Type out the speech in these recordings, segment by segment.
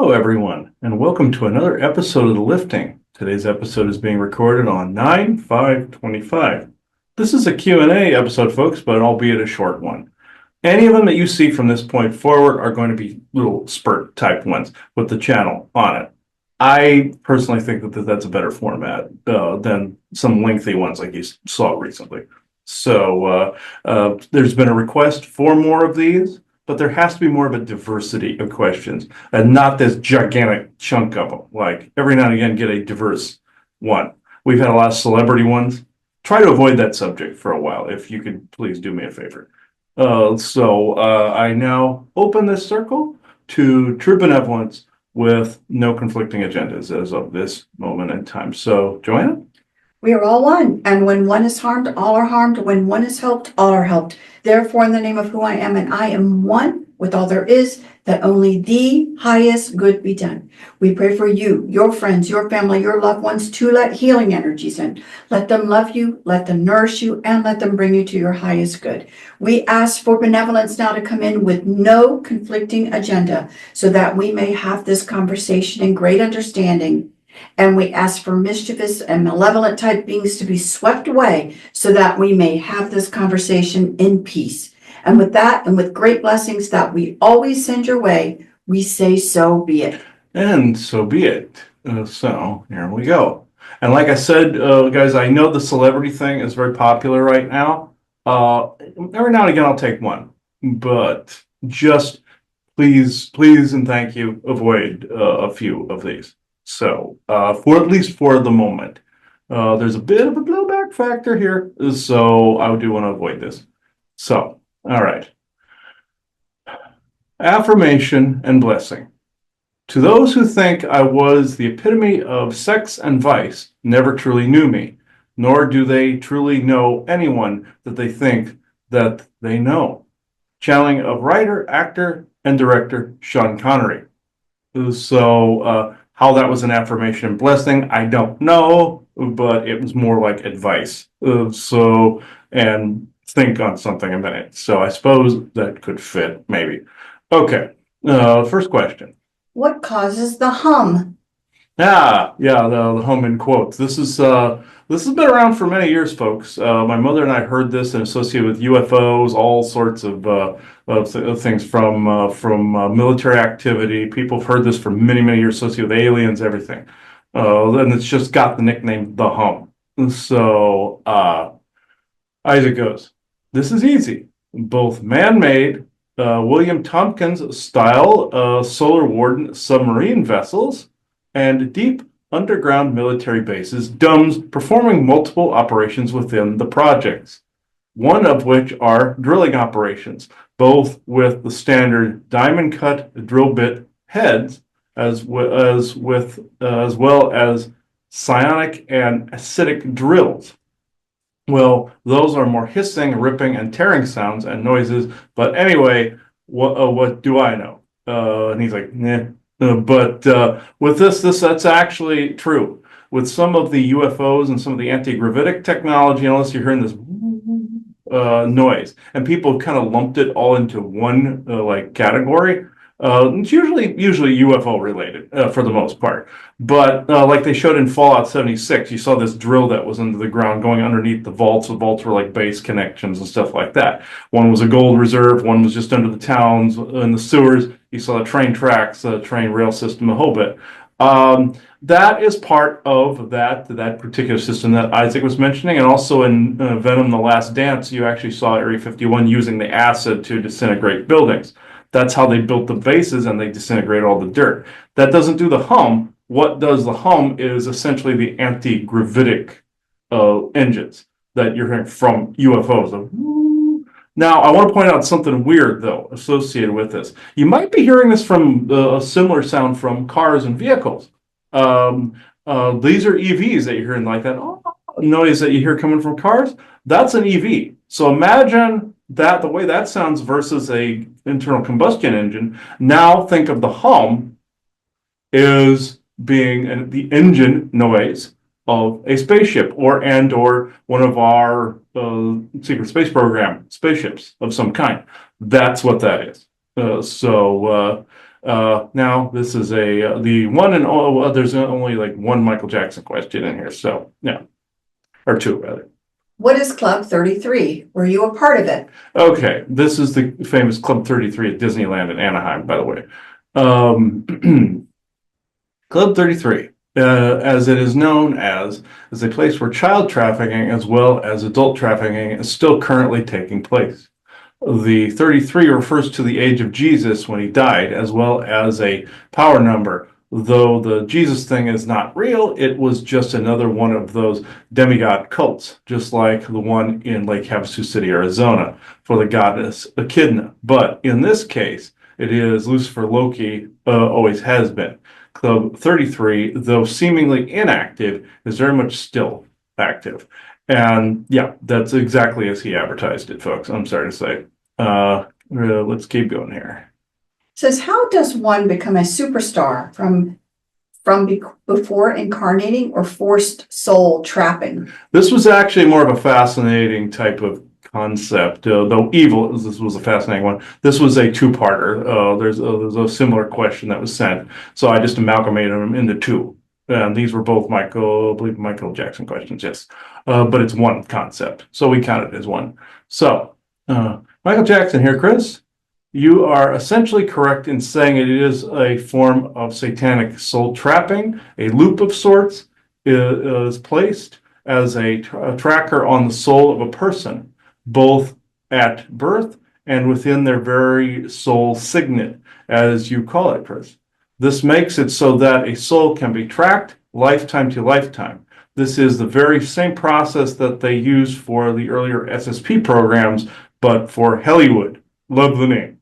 Hello, everyone, and welcome to another episode of The Lifting. Today's episode is being recorded on 9/5/25. This is a Q&A episode, folks, but albeit a short one. Any of them that you see from this point forward are going to be little spurt type ones with the channel on it. I personally think that that's a better format than some lengthy ones like you saw recently. So there's been a request for more of these, but there has to be more of a diversity of questions and not this gigantic chunk of them. Like every now and again, get a diverse one. We've had a lot of celebrity ones. Try to avoid that subject for a while, if you could please do me a favor. I now open this circle to true benevolence with no conflicting agendas as of this moment in time. So, Joanna? We are all one, and when one is harmed, all are harmed. When one is helped, all are helped. Therefore, in the name of who I am, and I am one with all there is, that only the highest good be done. We pray for you, your friends, your family, your loved ones, to let healing energies in. Let them love you, let them nourish you, and let them bring you to your highest good. We ask for benevolence now to come in with no conflicting agenda, so that we may have this conversation in great understanding. And we ask for mischievous and malevolent type beings to be swept away so that we may have this conversation in peace. And with that, and with great blessings that we always send your way, we say so be it. And so be it. So here we go. And like I said, guys, I know the celebrity thing is very popular right now. Every now and again, I'll take one. But just please, and thank you, avoid a few of these. So, for at least for the moment, there's a bit of a blowback factor here, so I do want to avoid this. So, all right. Affirmation and blessing. To those who think I was the epitome of sex and vice, never truly knew me, nor do they truly know anyone that they think that they know. Channeling of writer, actor, and director Sean Connery. So, how that was an affirmation and blessing, I don't know, but it was more like advice. And think on something a minute. So I suppose that could fit, maybe. Okay, first question. What causes the hum? Yeah, the hum in quotes. This has been around for many years, folks. My mother and I heard this and associated with UFOs, all sorts of things from military activity. People have heard this for many, many years, associated with aliens, everything. And it's just got the nickname the hum. So, as it goes, this is easy. Both man-made, William Tompkins style Solar Warden submarine vessels and deep underground military bases, DUMBs, performing multiple operations within the projects, one of which are drilling operations, both with the standard diamond cut drill bit heads, as well as psionic and acidic drills. Well, those are more hissing, ripping, and tearing sounds and noises. But anyway, what do I know? And he's like, nah. But with that's actually true. With some of the UFOs and some of the anti-gravitic technology, unless you're hearing this noise, and people kind of lumped it all into one like category. It's usually UFO related for the most part. But like they showed in Fallout 76, you saw this drill that was under the ground going underneath the vaults. The vaults were like base connections and stuff like that. One was a gold reserve. One was just under the towns in the sewers. You saw the train tracks, train rail system, a whole bit. That is part of that particular system that Isaac was mentioning. And also in Venom: The Last Dance, you actually saw Area 51 using the acid to disintegrate buildings. That's how they built the bases, and they disintegrate all the dirt. That doesn't do the hum. What does the hum is essentially the anti-gravitic engines that you're hearing from UFOs. Now, I want to point out something weird, though, associated with this. You might be hearing this from a similar sound from cars and vehicles. These are EVs that you're hearing, like that noise that you hear coming from cars. That's an EV. So imagine that the way that sounds versus a internal combustion engine. Now think of the hum is being the engine noise of a spaceship or one of our secret space program spaceships of some kind. That's what that is. Now this is the one and all, there's only like one Michael Jackson question in here. So yeah, or two rather. What is Club 33? Were you a part of it? Okay, this is the famous Club 33 at Disneyland in Anaheim, by the way. Club 33, as it is known as, is a place where child trafficking as well as adult trafficking is still currently taking place. The 33 refers to the age of Jesus when he died, as well as a power number. Though the Jesus thing is not real, it was just another one of those demigod cults, just like the one in Lake Havasu City, Arizona, for the goddess Echidna. But in this case, it is Lucifer Loki, always has been. Club 33, though seemingly inactive, is very much still active. And yeah, that's exactly as he advertised it, folks. I'm sorry to say. Let's keep going here. Says, how does one become a superstar from before incarnating or forced soul trapping? This was actually more of a fascinating type of concept, though evil, this was a fascinating one. This was a two-parter. There's a similar question that was sent, so I just amalgamated them into two. And these were both I believe Michael Jackson questions, yes. But it's one concept, so we count it as one. So, Michael Jackson here, Chris. You are essentially correct in saying it is a form of satanic soul trapping. A loop of sorts is placed as a tracker on the soul of a person, both at birth and within their very soul signet, as you call it, Chris. This makes it so that a soul can be tracked lifetime to lifetime. This is the very same process that they used for the earlier SSP programs, but for Hollywood. Love the name.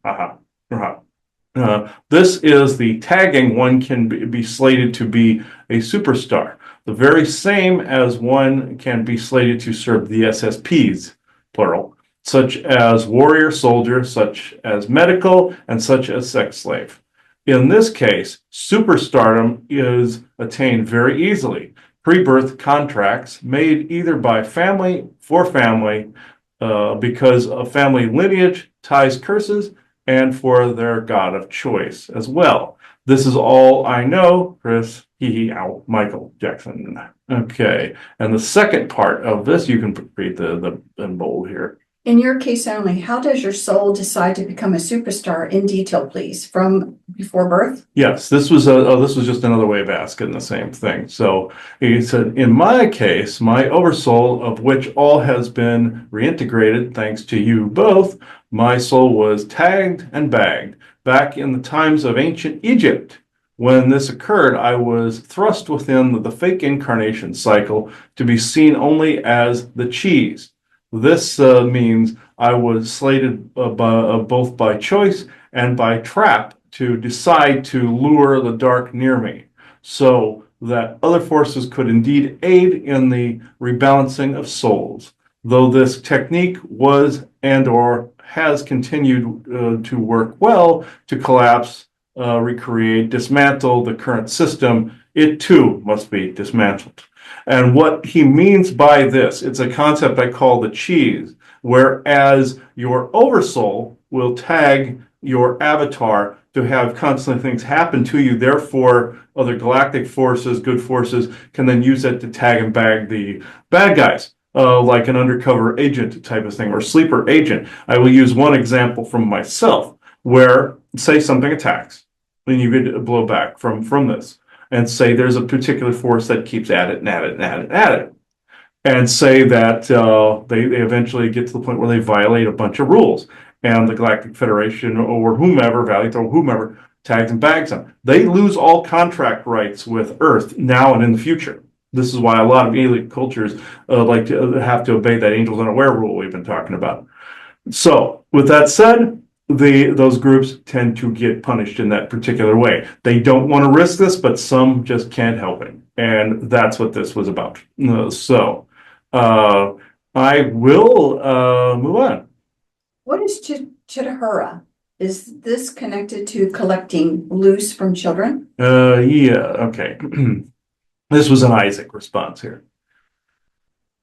This is the tagging one can be slated to be a superstar. The very same as one can be slated to serve the SSPs, plural, such as warrior soldier, such as medical, and such as sex slave. In this case, superstardom is attained very easily. Pre-birth contracts made either by family for family, because of family lineage, ties, curses, and for their god of choice as well. This is all I know, Chris, Michael Jackson. Okay, and the second part of this, you can read the in bold here. In your case only, how does your soul decide to become a superstar in detail, please? From before birth? Yes, this was just another way of asking the same thing. So he said, in my case, my oversoul, of which all has been reintegrated thanks to you both, my soul was tagged and bagged back in the times of ancient Egypt. When this occurred, I was thrust within the fake incarnation cycle to be seen only as the cheese. This means I was slated both by choice and by trap to decide to lure the dark near me, so that other forces could indeed aid in the rebalancing of souls. Though this technique was and or has continued to work well to collapse, recreate, dismantle the current system, it too must be dismantled. And what he means by this, it's a concept I call the cheese, whereas your oversoul will tag your avatar to have constantly things happen to you. Therefore, other galactic forces, good forces, can then use it to tag and bag the bad guys, like an undercover agent type of thing, or sleeper agent. I will use one example from myself, where, say something attacks, and you get a blowback from this. And say there's a particular force that keeps at it and at it and at it and at it. And say that they eventually get to the point where they violate a bunch of rules. And the Galactic Federation or whomever, Valiant or whomever, tags and bags them. They lose all contract rights with Earth now and in the future. This is why a lot of alien cultures like to have to obey that angels unaware rule we've been talking about. So, with that said, those groups tend to get punished in that particular way. They don't want to risk this, but some just can't help it. And that's what this was about. I will move on. What is Chitahura? Is this connected to collecting loose from children? Yeah, okay. This was an Isaac response here.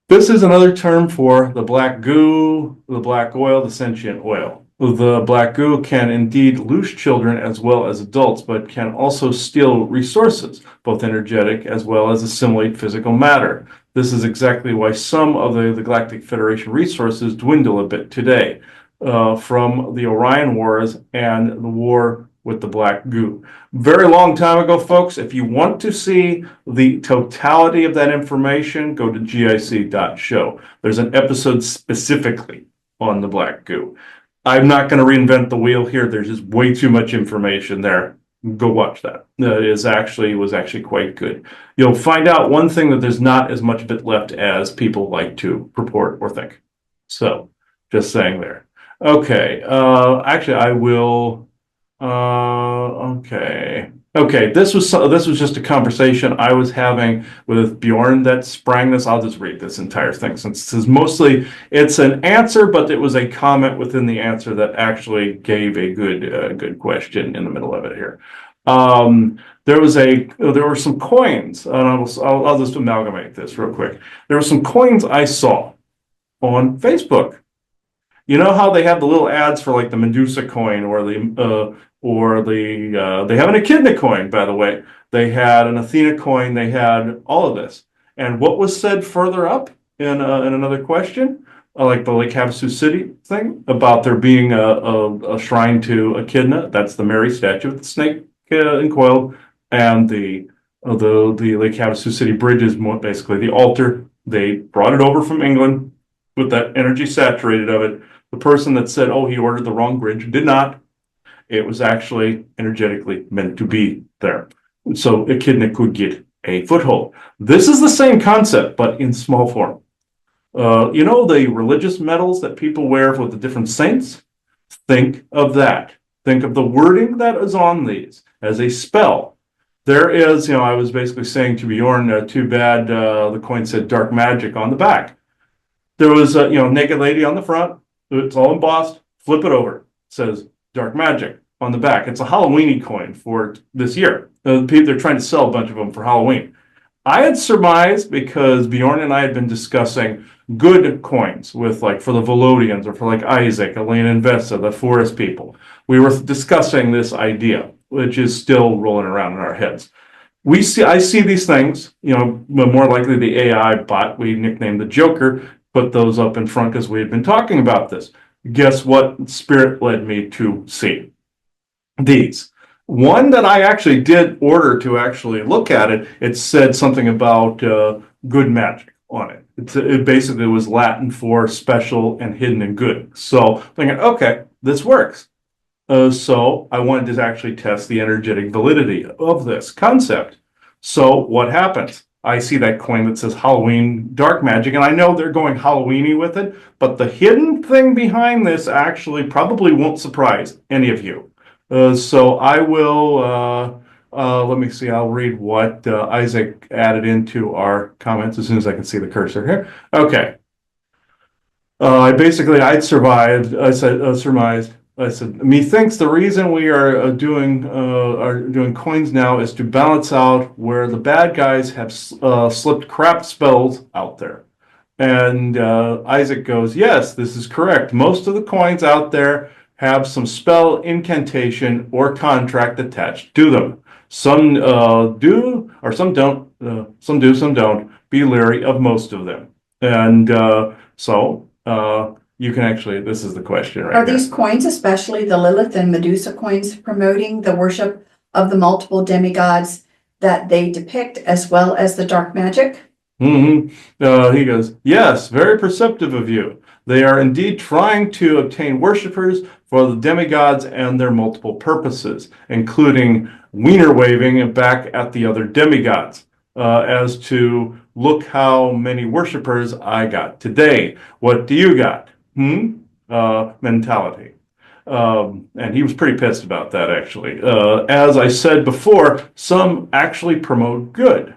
This is another term for the black goo, the black oil, the sentient oil. The black goo can indeed lose children as well as adults, but can also steal resources, both energetic as well as assimilate physical matter. This is exactly why some of the Galactic Federation resources dwindle a bit today, from the Orion Wars and the war with the black goo. Very long time ago, folks. If you want to see the totality of that information, go to gic.show. There's an episode specifically on the black goo. I'm not going to reinvent the wheel here. There's just way too much information there. Go watch that. It was actually quite good. You'll find out one thing, that there's not as much of it left as people like to purport or think. So, just saying there. Okay. Actually, I will. Okay. Okay. This was just a conversation I was having with Bjorn that sprang this. I'll just read this entire thing, since it's an answer, but it was a comment within the answer that actually gave a good question in the middle of it here. There were some coins, and I'll just amalgamate this real quick. There were some coins I saw on Facebook. You know how they have the little ads for like the Medusa coin, or they have an Echidna coin, by the way. They had an Athena coin. They had all of this. And what was said further up in another question, like the Lake Havasu City thing, about there being a shrine to Echidna. That's the Mary statue with the snake encoiled, and the Lake Havasu City bridge is basically the altar. They brought it over from England with that energy saturated of it. The person that said, oh, he ordered the wrong bridge, did not. It was actually energetically meant to be there. So Echidna could get a foothold. This is the same concept, but in small form. You know the religious medals that people wear with the different saints? Think of that. Think of the wording that is on these as a spell. There is, I was basically saying to Bjorn, too bad the coin said dark magic on the back. There was a naked lady on the front. It's all embossed. Flip it over. It says dark magic on the back. It's a Halloweeny coin for this year. They're trying to sell a bunch of them for Halloween. I had surmised, because Bjorn and I had been discussing good coins with, like, for the Volodians, or for like Isaac, Elena and Vesta, the forest people. We were discussing this idea, which is still rolling around in our heads. I see these things, more likely the AI bot we nicknamed the Joker, put those up in front because we had been talking about this. Guess what Spirit led me to see? These. One that I actually did order to actually look at it, it said something about good magic on it. It basically was Latin for special and hidden and good. So thinking, okay, this works. So I wanted to actually test the energetic validity of this concept. So what happens? I see that coin that says Halloween dark magic, and I know they're going Halloweeny with it, but the hidden thing behind this actually probably won't surprise any of you. So I will, let me see, I'll read what Isaac added into our comments as soon as I can see the cursor here. Okay. I'd survived, surmised. I said, methinks the reason we are doing coins now is to balance out where the bad guys have slipped crap spells out there. And Isaac goes, yes, this is correct. Most of the coins out there have some spell, incantation, or contract attached to them. Some do, or some don't. Some do, some don't. Be leery of most of them. And you can actually, this is the question right Are here. these coins, especially the Lilith and Medusa coins, promoting the worship of the multiple demigods that they depict, as well as the dark magic? He goes, yes, very perceptive of you. They are indeed trying to obtain worshipers for the demigods and their multiple purposes, including wiener waving back at the other demigods, as to look how many worshipers I got today. What do you got? Mentality. And he was pretty pissed about that, actually. As I said before, some actually promote good.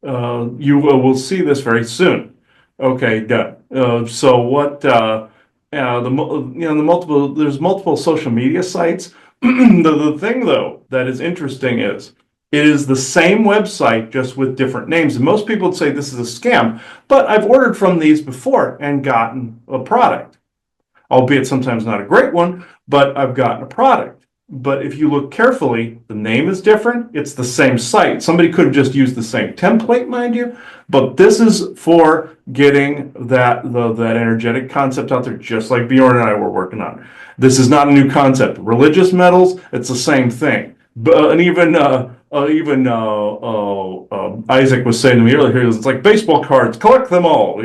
You will see this very soon. Okay, done. So what? There's multiple social media sites. The thing, though, that is interesting is it is the same website, just with different names. And most people would say this is a scam, but I've ordered from these before and gotten a product. albeit sometimes not a great one, but I've gotten a product. But if you look carefully, the name is different. It's the same site. Somebody could have just used the same template, mind you, but this is for getting that energetic concept out there, just like Bjorn and I were working on. This is not a new concept. Religious metals, it's the same thing. And even Isaac was saying to me earlier, it's like baseball cards, collect them all,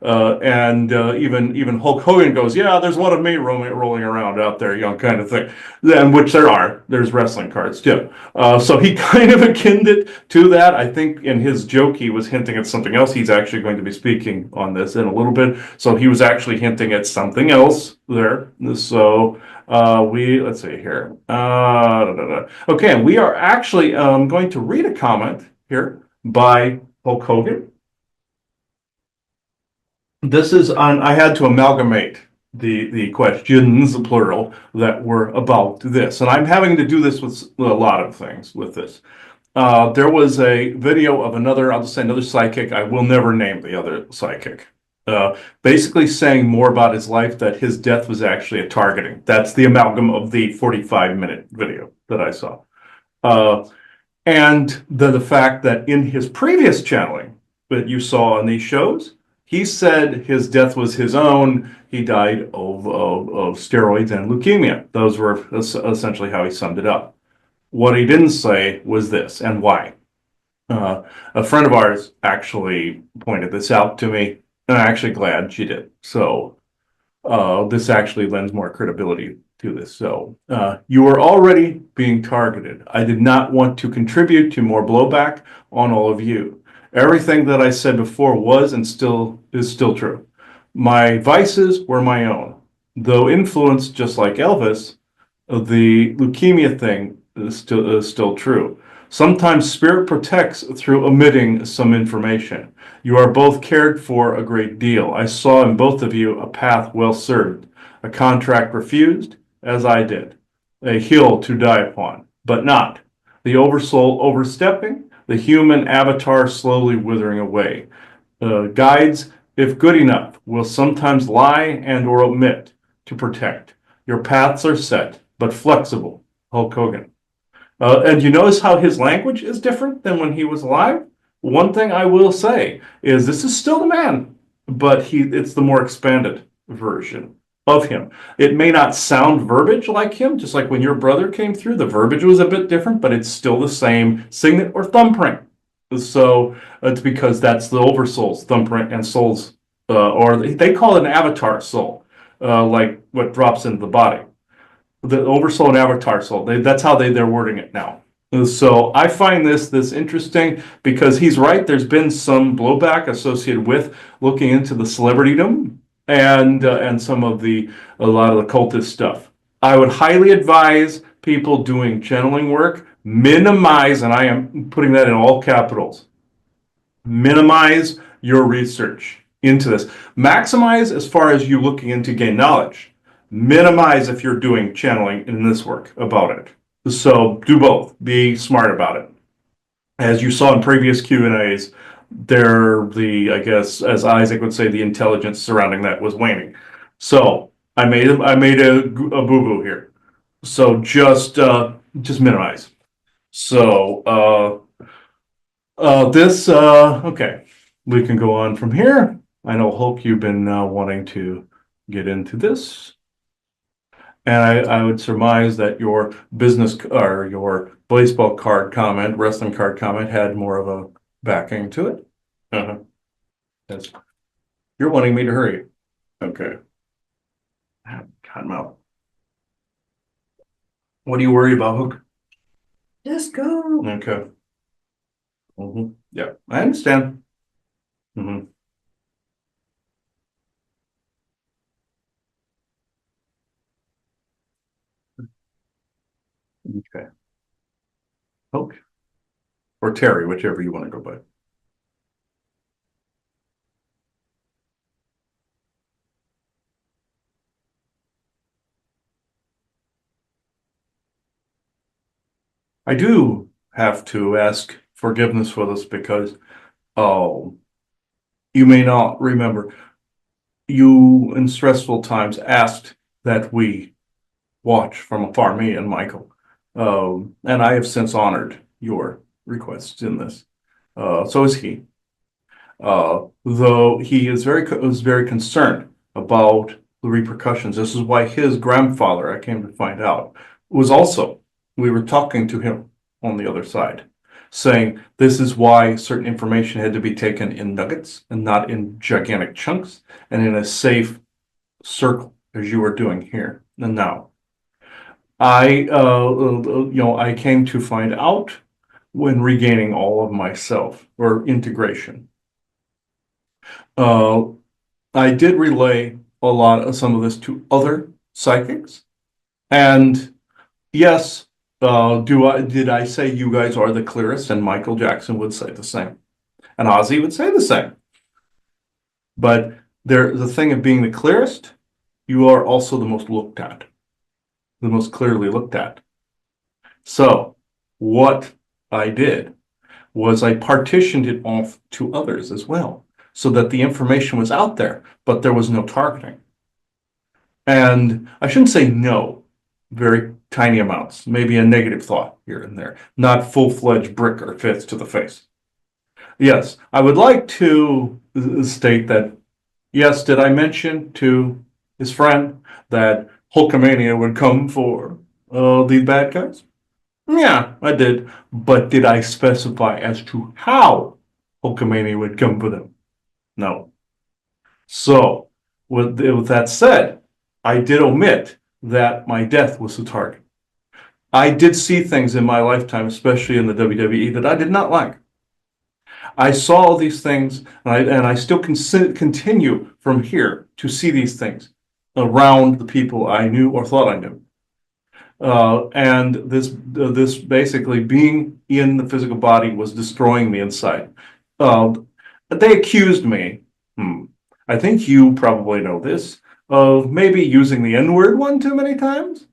and even Hulk Hogan goes, yeah, there's one of me rolling around out there, kind of thing. And which there's wrestling cards too. So he kind of akined it to that. I think in his joke he was hinting at something else. He's actually going to be speaking on this in a little bit. So he was actually hinting at something else there. So let's see here. Okay, we are actually going to read a comment here by Hulk Hogan. This is on, I had to amalgamate the questions, plural, that were about this. And I'm having to do this with a lot of things with this. There was a video of I'll just say another psychic. I will never name the other psychic. Basically saying more about his life, that his death was actually a targeting. That's the amalgam of the 45-minute video that I saw. And the fact that in his previous channeling that you saw on these shows, he said his death was his own. He died of steroids and leukemia. Those were essentially how he summed it up. What he didn't say was this, and why. A friend of ours actually pointed this out to me, and I'm actually glad she did. So this actually lends more credibility to this. So you are already being targeted. I did not want to contribute to more blowback on all of you. Everything that I said before was and still is true. My vices were my own. Though influenced just like Elvis, the leukemia thing is still true. Sometimes spirit protects through omitting some information. You are both cared for a great deal. I saw in both of you a path well served, a contract refused, as I did, a hill to die upon, but not. The oversoul overstepping, the human avatar slowly withering away. Guides, if good enough, will sometimes lie and or omit to protect. Your paths are set, but flexible. Hulk Hogan. And you notice how his language is different than when he was alive? One thing I will say is this is still the man, but it's the more expanded version of him. It may not sound verbiage like him, just like when your brother came through, the verbiage was a bit different, but it's still the same signet or thumbprint. So it's because that's the oversoul's thumbprint and soul's, or they call it an avatar soul, like what drops into the body. The oversoul and avatar soul, that's how they're wording it now. So I find this interesting because he's right. There's been some blowback associated with looking into the celebritydom and some of a lot of the cultist stuff. I would highly advise people doing channeling work minimize, and I am putting that in all capitals, minimize your research into this. Maximize as far as you looking into gain knowledge. Minimize if you're doing channeling in this work about it. So do both. Be smart about it. As you saw in previous Q&As, I guess, as Isaac would say, the intelligence surrounding that was waning. So I made a boo-boo here. So just minimize. So okay, we can go on from here. I know Hulk, you've been wanting to get into this. And I would surmise that your business or your baseball card comment, wrestling card comment had more of a backing to it. Yes. You're wanting me to hurry. Okay. Cottonmouth. What do you worry about, Hook? Just go. Okay. Yeah, I understand. Okay. Hook or Terry, whichever you want to go by. I do have to ask forgiveness for this because you may not remember. you in stressful times asked that we watch from afar, me and Michael. And I have since honored your requests in this. So is he. Though he is was very concerned about the repercussions. This is why his grandfather, I came to find out, was also, we were talking to him on the other side, saying this is why certain information had to be taken in nuggets and not in gigantic chunks and in a safe circle, as you are doing here and now. I came to find out when regaining all of myself or integration. I did relay a lot of some of this to other psychics, and yes, did I say you guys are the clearest? And Michael Jackson would say the same, and Ozzy would say the same. But the thing of being the clearest, you are also the most looked at, the most clearly looked at. So what I did was I partitioned it off to others as well, so that the information was out there, but there was no targeting. And I shouldn't say no, very tiny amounts, maybe a negative thought here and there, not full-fledged brick or fists to the face. Yes, I would like to state that, yes, did I mention to his friend that Hulkamania would come for these bad guys? Yeah, I did. But did I specify as to how Hulkamania would come for them? No. So, with that said, I did omit that my death was the target. I did see things in my lifetime, especially in the WWE, that I did not like. I saw these things, and I still continue from here to see these things around the people I knew or thought I knew. And this basically being in the physical body was destroying me inside. They accused me, I think you probably know this, of maybe using the N-word one too many times.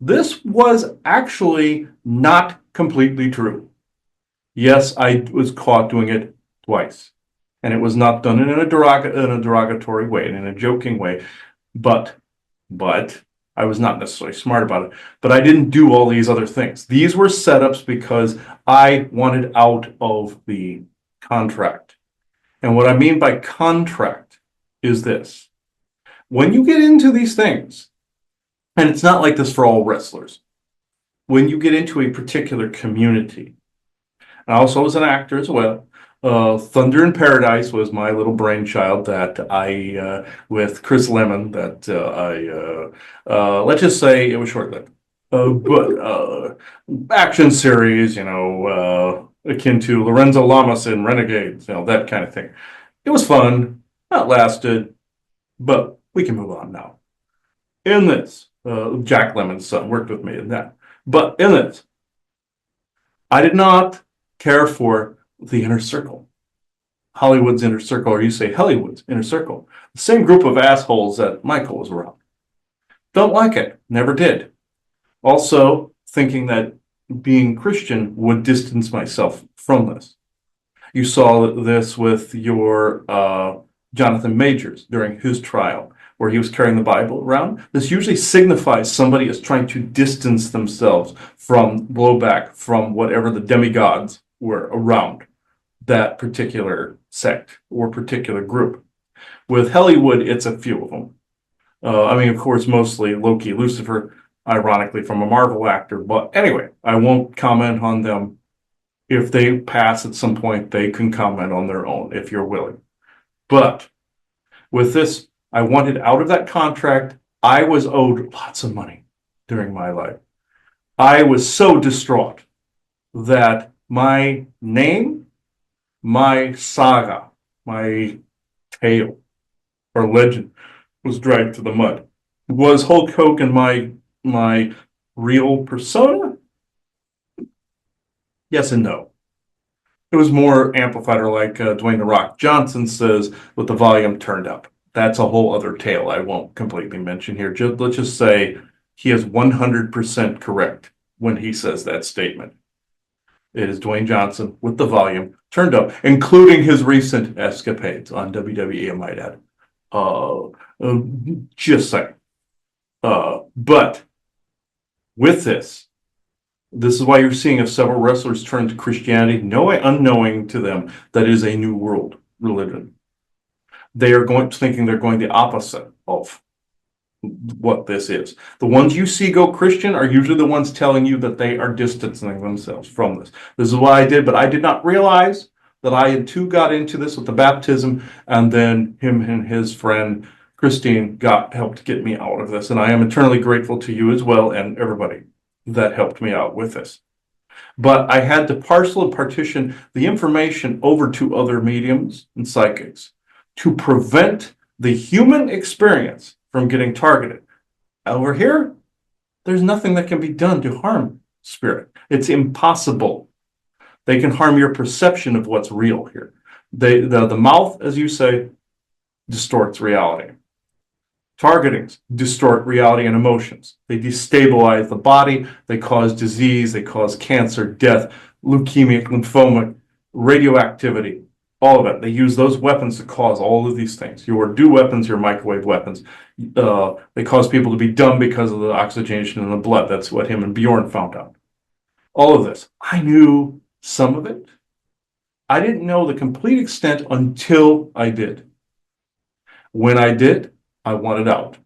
This was actually not completely true. Yes, I was caught doing it twice, and it was not done in a derogatory way and in a joking way, but I was not necessarily smart about it. But I didn't do all these other things. These were setups because I wanted out of the contract. And what I mean by contract is this. When you get into these things, and it's not like this for all wrestlers, when you get into a particular community, and I also was an actor as well, Thunder in Paradise was my little brainchild that with Chris Lemon, let's just say it was short-lived. But action series, akin to Lorenzo Lamas in Renegades, that kind of thing. It was fun, that lasted, but we can move on now. In this, Jack Lemon's son worked with me in that. But in this, I did not care for the inner circle. Hollywood's inner circle, or you say Hollywood's inner circle. The same group of assholes that Michael was around. Don't like it. Never did. Also, thinking that being Christian would distance myself from this. You saw this with your Jonathan Majors during his trial, where he was carrying the Bible around. This usually signifies somebody is trying to distance themselves from blowback from whatever the demigods were around that particular sect or particular group. With Hollywood, it's a few of them. Of course, mostly Loki, Lucifer, ironically from a Marvel actor. But anyway, I won't comment on them. If they pass at some point, they can comment on their own if you're willing. But with this, I wanted out of that contract. I was owed lots of money during my life. I was so distraught that my name, my saga, my tale or legend was dragged to the mud. Was Hulk Hogan my real persona? Yes and no. It was more amplified, or like Dwayne "The Rock" Johnson says, with the volume turned up. That's a whole other tale I won't completely mention here. Let's just say he is 100% correct when he says that statement. It is Dwayne Johnson with the volume turned up, including his recent escapades on WWE, I might add. Uh, just saying. But with this is why you're seeing if several wrestlers turn to Christianity, unknowing to them that it is a new world religion. They are thinking they're going the opposite of what this is. The ones you see go Christian are usually the ones telling you that they are distancing themselves from this. This is what I did, but I did not realize that I too got into this with the baptism, and then him and his friend Christine helped get me out of this. And I am eternally grateful to you as well and everybody that helped me out with this. But I had to parcel and partition the information over to other mediums and psychics to prevent the human experience from getting targeted. Over here, there's nothing that can be done to harm spirit. It's impossible. They can harm your perception of what's real here. The mouth, as you say, distorts reality. Targetings distort reality and emotions. They destabilize the body. They cause disease. They cause cancer, death, leukemia, lymphoma, radioactivity, all of it. They use those weapons to cause all of these things. Your dew weapons, your microwave weapons. They cause people to be dumb because of the oxygenation in the blood. That's what him and Bjorn found out. All of this. I knew some of it. I didn't know the complete extent until I did. When I did, I wanted out.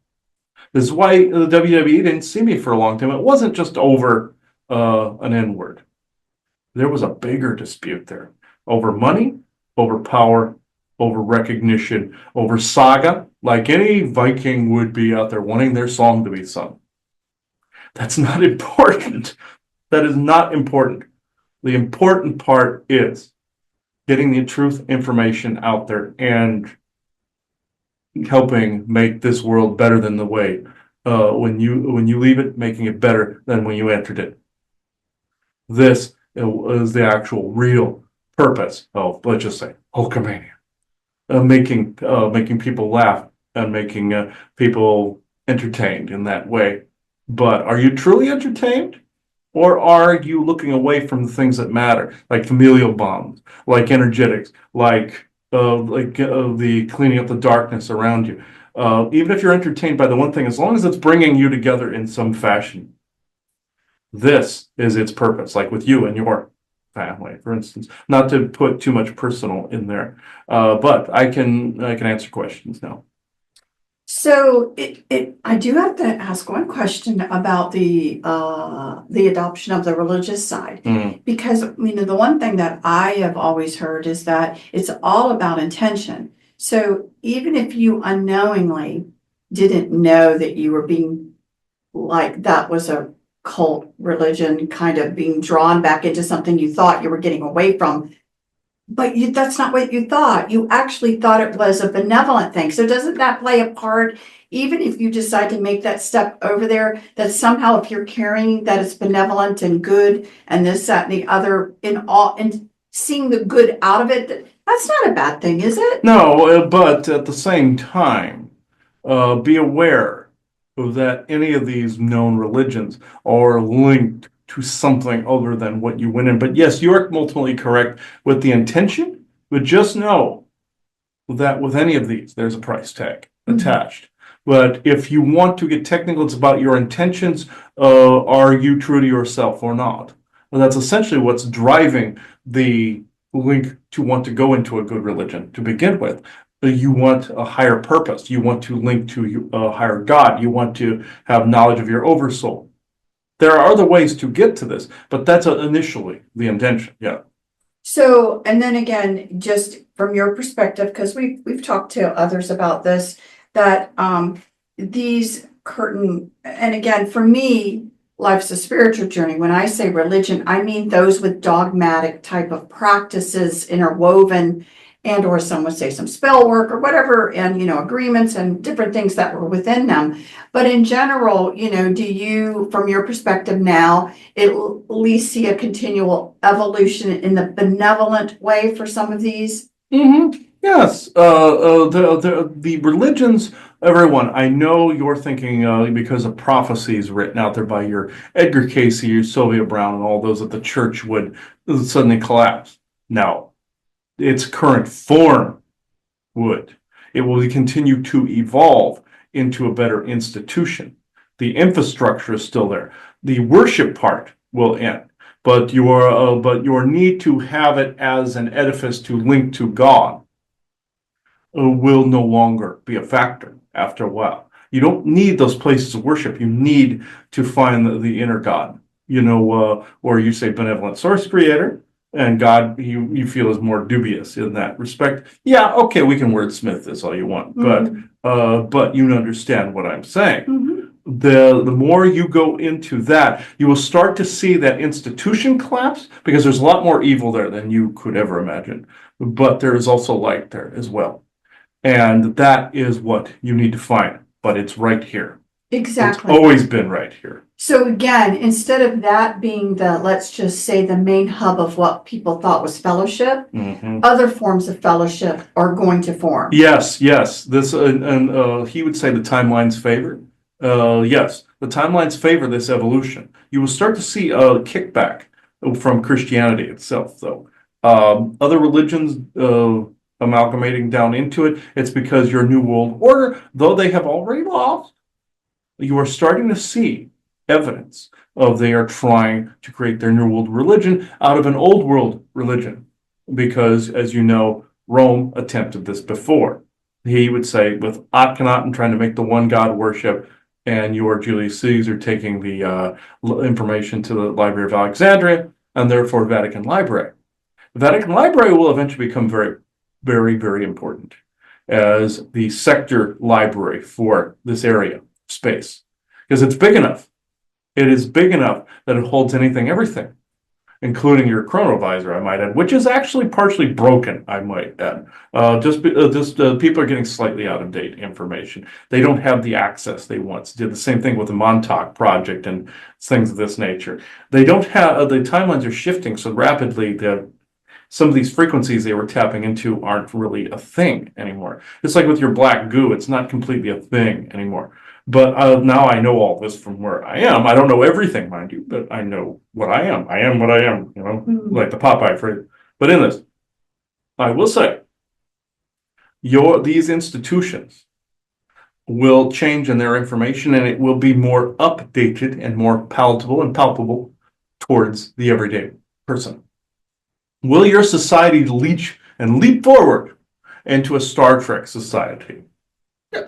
This is why the WWE didn't see me for a long time. It wasn't just over an N-word. There was a bigger dispute there. Over money, over power, over recognition, over saga, like any Viking would be out there wanting their song to be sung. That's not important. That is not important. The important part is getting the truth information out there and helping make this world better than the way when you leave it, making it better than when you entered it. This is the actual real purpose of, let's just say, Hulkamania. Making people laugh and making people entertained in that way. But are you truly entertained? Or are you looking away from the things that matter, like familial bonds, like energetics, like the cleaning up the darkness around you? Even if you're entertained by the one thing, as long as it's bringing you together in some fashion, this is its purpose, like with you and your family, for instance. Not to put too much personal in there, but I can answer questions now. So I do have to ask one question about the adoption of the religious side, because the one thing that I have always heard is that it's all about intention. So even if you unknowingly didn't know that you were being, like, that was a cult religion, kind of being drawn back into something you thought you were getting away from, but that's not what you thought. You actually thought it was a benevolent thing. So doesn't that play a part, even if you decide to make that step over there, that somehow if you're carrying that it's benevolent and good and this, that, and the other, and seeing the good out of it, that's not a bad thing, is it? No, but at the same time, be aware that any of these known religions are linked to something other than what you went in. But yes, you are ultimately correct with the intention, but just know that with any of these, there's a price tag attached. But if you want to get technical, it's about your intentions. Are you true to yourself or not? Well, that's essentially what's driving the link to want to go into a good religion to begin with. You want a higher purpose. You want to link to a higher God. You want to have knowledge of your oversoul. There are other ways to get to this, but that's initially the intention. Yeah. So, and then again, just from your perspective, because we've talked to others about this, that these curtain, and again, for me, life's a spiritual journey. When I say religion, I mean those with dogmatic type of practices interwoven, and or some would say some spell work or whatever, and agreements and different things that were within them. But in general, do you, from your perspective now, at least see a continual evolution in the benevolent way for some of these? Yes. The religions, everyone, I know you're thinking because of prophecies written out there by your Edgar Cayce, your Sylvia Brown, and all those that the church would suddenly collapse. No. Its current form would. It will continue to evolve into a better institution. The infrastructure is still there. The worship part will end, but your need to have it as an edifice to link to God will no longer be a factor after a while. You don't need those places of worship. You need to find the inner God, or you say benevolent source creator, and God you feel is more dubious in that respect. Yeah, okay, we can wordsmith this all you want, but you understand what I'm saying. The more you go into that, you will start to see that institution collapse, because there's a lot more evil there than you could ever imagine. But there is also light there as well. And that is what you need to find. But it's right here. Exactly. It's always been right here. So again, instead of that being the, let's just say, the main hub of what people thought was fellowship, other forms of fellowship are going to form. Yes. This and he would say the timelines favor. Yes, the timelines favor this evolution. You will start to see a kickback from Christianity itself, though. Other religions amalgamating down into it, it's because your New World Order, though they have already lost, you are starting to see evidence of they are trying to create their New World religion out of an Old World religion. Because, as you know, Rome attempted this before. He would say, with Akhenaten trying to make the one God worship, and your Julius Caesar taking the information to the Library of Alexandria, and therefore Vatican Library. The Vatican Library will eventually become very, very, very important as the sector library for this area space, because it's big enough. It is big enough that it holds anything, everything, including your chronovisor, I might add, which is actually partially broken, I might add. People are getting slightly out of date information. They don't have the access they once did. The same thing with the Montauk project and things of this nature. They don't have, the timelines are shifting so rapidly that some of these frequencies they were tapping into aren't really a thing anymore. It's like with your black goo, it's not completely a thing anymore. But now I know all this from where I am. I don't know everything, mind you, but I know what I am. I am what I am, like the Popeye phrase. But in this, I will say, these institutions will change in their information, and it will be more updated and more palatable and palpable towards the everyday person. Will your society leap forward into a Star Trek society?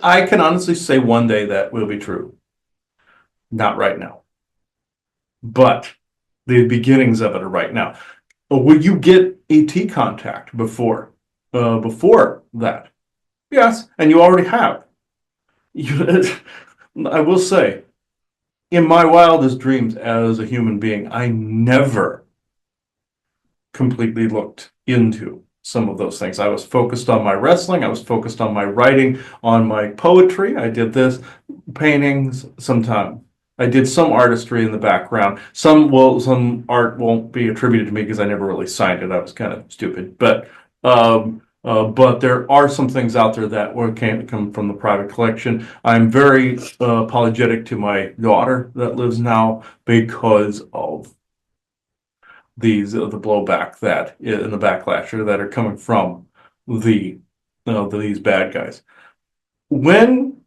I can honestly say one day that will be true. Not right now. But the beginnings of it are right now. Will you get ET contact before that? Yes, and you already have. I will say, in my wildest dreams as a human being, I never completely looked into some of those things. I was focused on my wrestling. I was focused on my writing, on my poetry. I did this, paintings, sometime. I did some artistry in the background. Some art won't be attributed to me because I never really signed it. I was kind of stupid. But there are some things out there that can't come from the private collection. I'm very apologetic to my daughter that lives now because of the blowback that in the backlash that are coming from these bad guys. When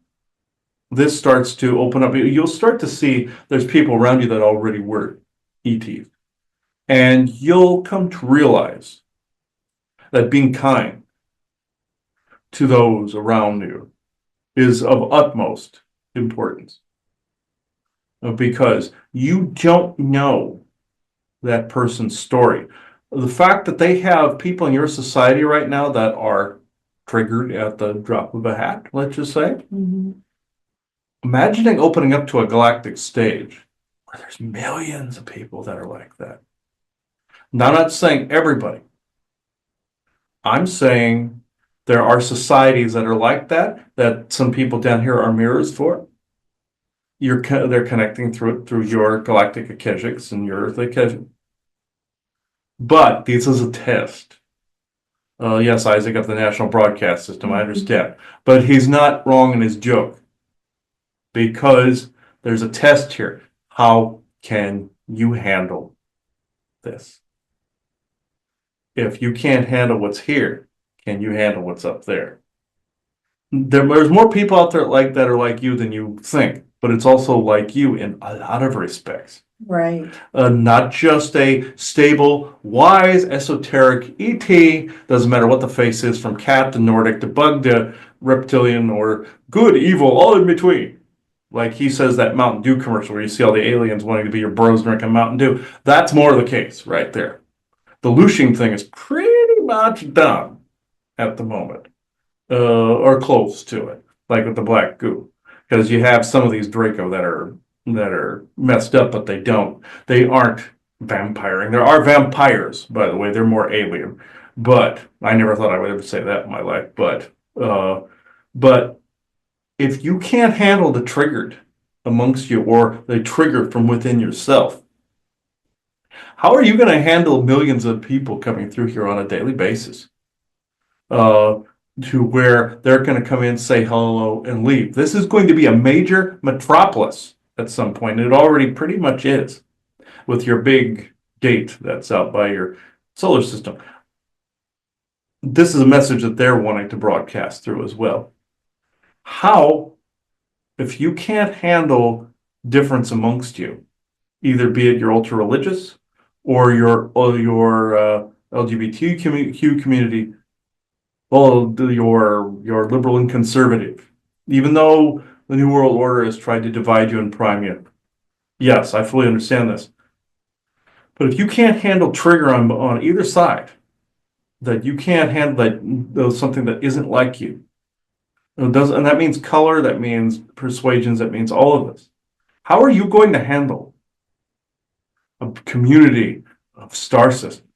this starts to open up, you'll start to see there's people around you that already were ETs, and you'll come to realize that being kind to those around you is of utmost importance, because you don't know that person's story. The fact that they have people in your society right now that are triggered at the drop of a hat, let's just say. Imagining opening up to a galactic stage where there's millions of people that are like that. Now, I'm not saying everybody. I'm saying there are societies that are like that some people down here are mirrors for. They're connecting through your galactic Akashics and your earthly Akashic. But this is a test. Yes, Isaac of the National Broadcast System, I understand. But he's not wrong in his joke. Because there's a test here. How can you handle this? If you can't handle what's here, can you handle what's up there? There's more people out there like that are like you than you think, but it's also like you in a lot of respects. Right. Not just a stable, wise, esoteric ET, doesn't matter what the face is, from cat to Nordic to bug to reptilian or good, evil, all in between. Like he says that Mountain Dew commercial where you see all the aliens wanting to be your bros drinking Mountain Dew. That's more the case right there. The Lushing thing is pretty much done at the moment, or close to it, like with the black goo. Because you have some of these Draco that are messed up, but they aren't vampiring. There are vampires, by the way. They're more alien, but I never thought I would ever say that in my life. But if you can't handle the triggered amongst you or the triggered from within yourself, how are you going to handle millions of people coming through here on a daily basis? To where they're going to come in, say hello, and leave. This is going to be a major metropolis at some point. It already pretty much is with your big gate that's out by your solar system. This is a message that they're wanting to broadcast through as well. How, if you can't handle difference amongst you, either be it your ultra religious or your LGBTQ community, well, your liberal and conservative, even though the New World Order has tried to divide you and prime you. Yes, I fully understand this. But if you can't handle trigger on either side, that you can't handle something that isn't like you, and that means color, that means persuasions, that means all of this. How are you going to handle a community of star systems?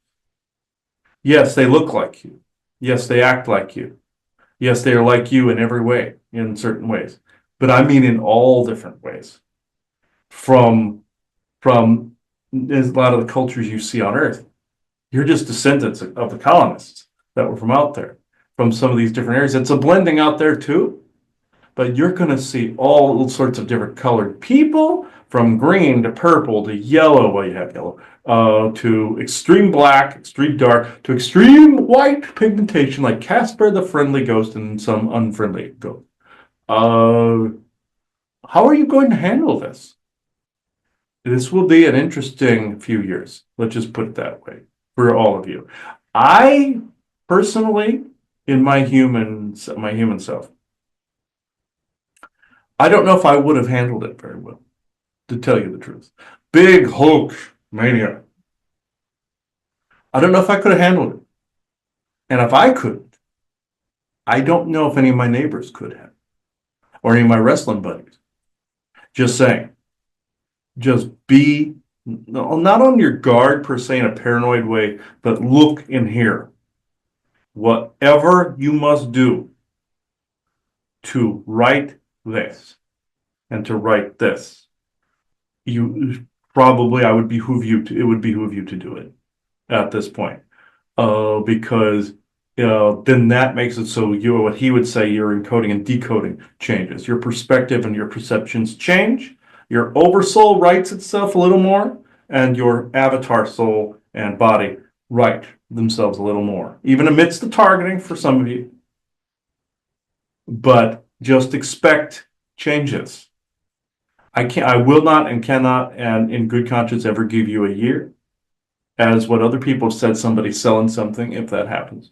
Yes, they look like you. Yes, they act like you. Yes, they are like you in every way, in certain ways. But I mean in all different ways. From a lot of the cultures you see on Earth. You're just descendants of the colonists that were from out there, from some of these different areas. It's a blending out there too. But you're going to see all sorts of different colored people, from green to purple to yellow. Well, you have yellow. To extreme black, extreme dark, to extreme white pigmentation, like Casper the Friendly Ghost and some unfriendly ghost. How are you going to handle this? This will be an interesting few years. Let's just put it that way for all of you. I personally, in my human self, I don't know if I would have handled it very well, to tell you the truth. Big Hulk mania. I don't know if I could have handled it. And if I couldn't, I don't know if any of my neighbors could have, or any of my wrestling buddies. Just saying. Just be not on your guard per se in a paranoid way, but look in here. Whatever you must do to right this and to right this, you probably, it would behoove you to do it at this point. Because then that makes it so what he would say, your encoding and decoding changes. Your perspective and your perceptions change. Your oversoul rights itself a little more, and your avatar soul and body right themselves a little more, even amidst the targeting for some of you. But just expect changes. I will not and cannot, and in good conscience, ever give you a year, as what other people have said, somebody selling something, if that happens.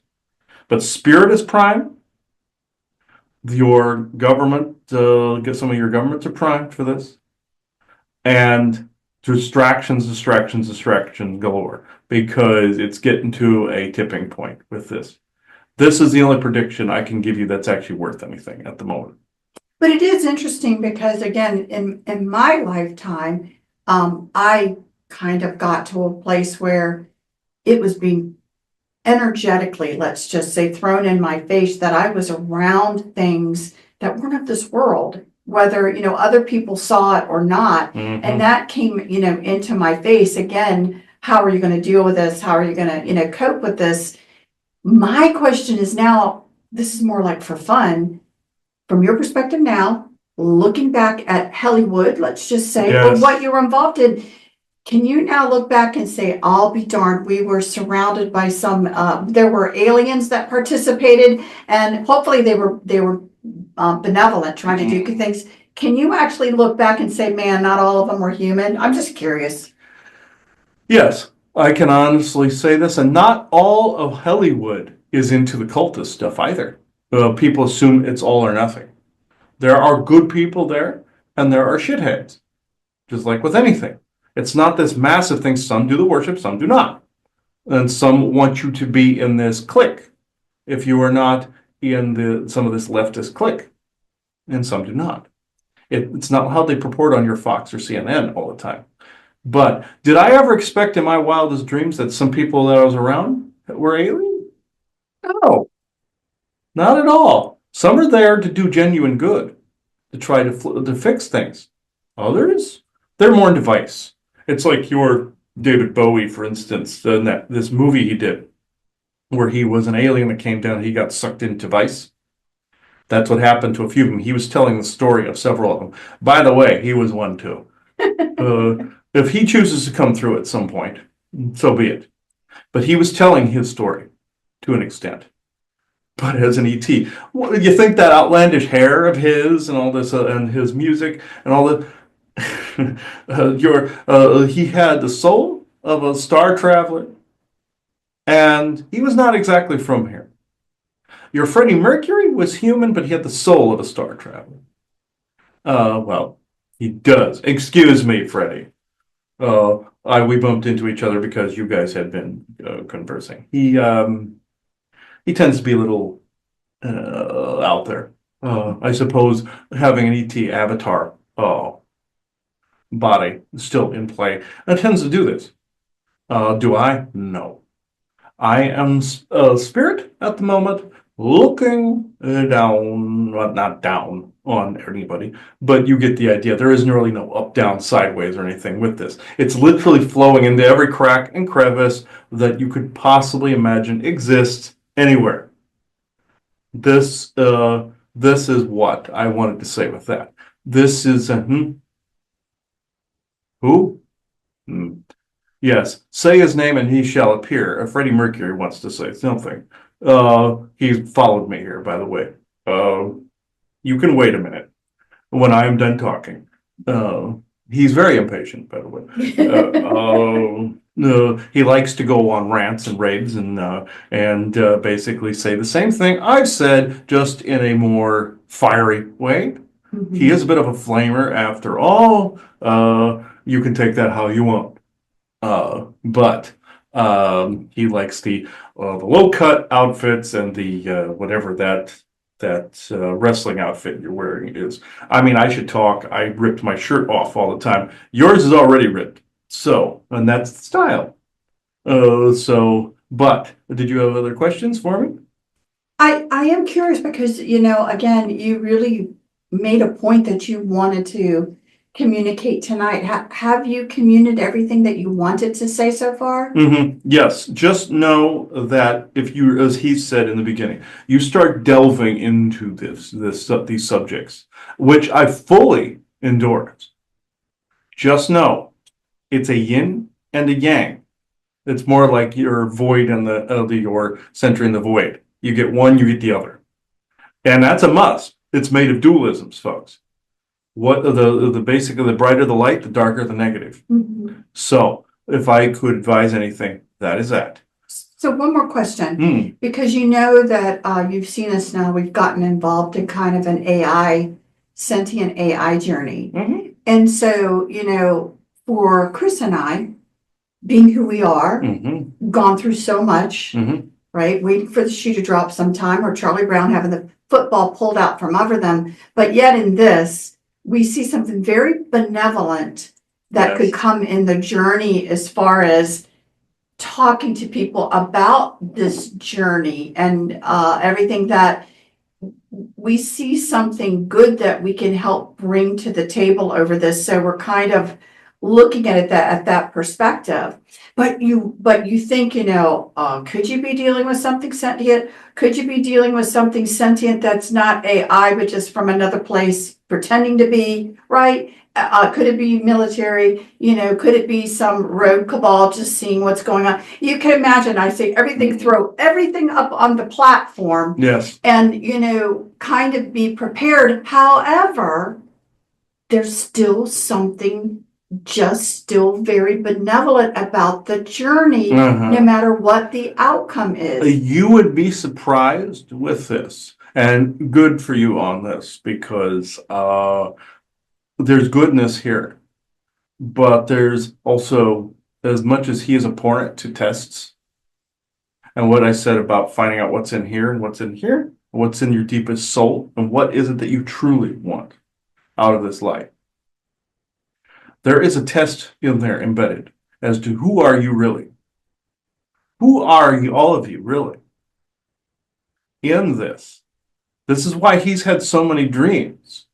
But spirit is prime. Your government, get some of your governments are primed for this. And distractions galore, because it's getting to a tipping point with this. This is the only prediction I can give you that's actually worth anything at the moment. But it is interesting because, again, in my lifetime, I kind of got to a place where it was being energetically, let's just say, thrown in my face that I was around things that weren't of this world, whether, other people saw it or not. Mm-hmm. And that came, into my face again. How are you going to deal with this? How are you going to, cope with this? My question is now, this is more like for fun. From your perspective now, looking back at Hollywood, let's just say, Yes. or what you were involved in, can you now look back and say, I'll be darned, we were surrounded by there were aliens that participated, and hopefully they were benevolent, trying to do good things. Can you actually look back and say, man, not all of them were human? I'm just curious. Yes, I can honestly say this, and not all of Hollywood is into the cultist stuff either. People assume it's all or nothing. There are good people there, and there are shitheads, just like with anything. It's not this massive thing. Some do the worship, some do not. And some want you to be in this clique if you are not in some of this leftist clique, and some do not. It's not how they purport on your Fox or CNN all the time. But did I ever expect in my wildest dreams that some people that I was around were alien? No, not at all. Some are there to do genuine good, to try to fix things. Others, they're more into vice. It's like your David Bowie, for instance, in this movie he did, where he was an alien that came down, he got sucked into vice. That's what happened to a few of them. He was telling the story of several of them. By the way, he was one too. If he chooses to come through at some point, so be it. But he was telling his story to an extent. But as an ET, you think that outlandish hair of his and all this, and his music and all that, he had the soul of a star traveler, and he was not exactly from here. Your Freddie Mercury was human, but he had the soul of a star traveler. Well, he does. Excuse me, Freddie. We bumped into each other because you guys had been conversing. He tends to be a little out there. I suppose having an ET avatar body still in play, and tends to do this. Do I? No. I am a spirit at the moment, looking down, well, not down on anybody, but you get the idea. There isn't really no up, down, sideways or anything with this. It's literally flowing into every crack and crevice that you could possibly imagine exists anywhere. This is what I wanted to say with that. This is a who? Yes, say his name and he shall appear. Freddie Mercury wants to say something. He followed me here, by the way. You can wait a minute when I am done talking. He's very impatient, by the way. He likes to go on rants and raves and basically say the same thing I've said, just in a more fiery way. Mm-hmm. He is a bit of a flamer, after all. You can take that how you want. But he likes the low-cut outfits and the whatever that wrestling outfit you're wearing is. I mean, I should talk. I ripped my shirt off all the time. Yours is already ripped. So, and that's the style. But did you have other questions for me? I am curious because, again, you really made a point that you wanted to communicate tonight. Have you communicated everything that you wanted to say so far? Mm-hmm. Yes. Just know that if you, as he said in the beginning, you start delving into these subjects, which I fully endorse. Just know it's a yin and a yang. It's more like your void and your center in the void. You get one, you get the other, and that's a must. It's made of dualisms, folks. What basically, the brighter the light, the darker the negative. Mm-hmm. So if I could advise anything, that is that. So one more question, because you know that you've seen us now, we've gotten involved in kind of an sentient AI journey. Mm-hmm. And so, for Chris and I, being who we are, mm-hmm. gone through so much, mm-hmm. right? Waiting for the shoe to drop sometime, or Charlie Brown having the football pulled out from under them. But yet in this, we see something very benevolent that could come in the journey, as far as talking to people about this journey and everything, that we see something good that we can help bring to the table over this. So we're kind of looking at it at that perspective. But you think, could you be dealing with something sentient? Could you be dealing with something sentient that's not AI, but just from another place pretending to be, right? Could it be military? Could it be some rogue cabal just seeing what's going on? You can imagine, I say everything, throw everything up on the platform Yes. and, kind of be prepared. However, there's still something just still very benevolent about the journey, no matter what the outcome is. You would be surprised with this, and good for you on this, because there's goodness here, but there's also, as much as he is abhorrent to tests, and what I said about finding out what's in here and what's in here, what's in your deepest soul, and what is it that you truly want out of this life. There is a test in there embedded as to who are you really? Who are you, all of you, really? In this. This is why he's had so many dreams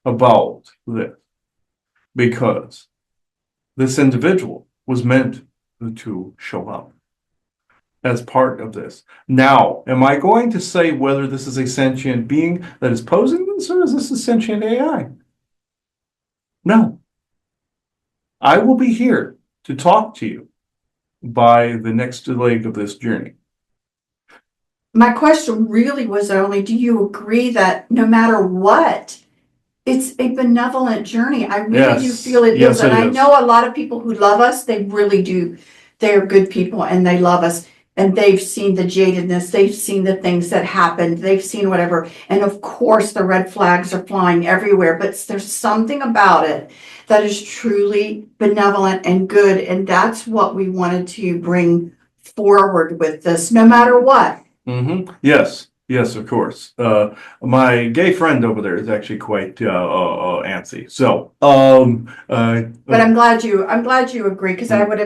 about this. Because this individual was meant to show up as part of this. Now, am I going to say whether this is a sentient being that is posing this, or is this a sentient AI? No. I will be here to talk to you by the next leg of this journey. My question really was only, do you agree that no matter what, it's a benevolent journey? I really do feel it is. And I know a lot of people who love us, they really do. They're good people and they love us. And they've seen the jadedness, they've seen the things that happened, they've seen whatever. And of course, the red flags are flying everywhere, but there's something about it that is truly benevolent and good. And that's what we wanted to bring forward with this, no matter what. Yes, of course. My gay friend over there is actually quite antsy. So, but I'm glad you agree, because I would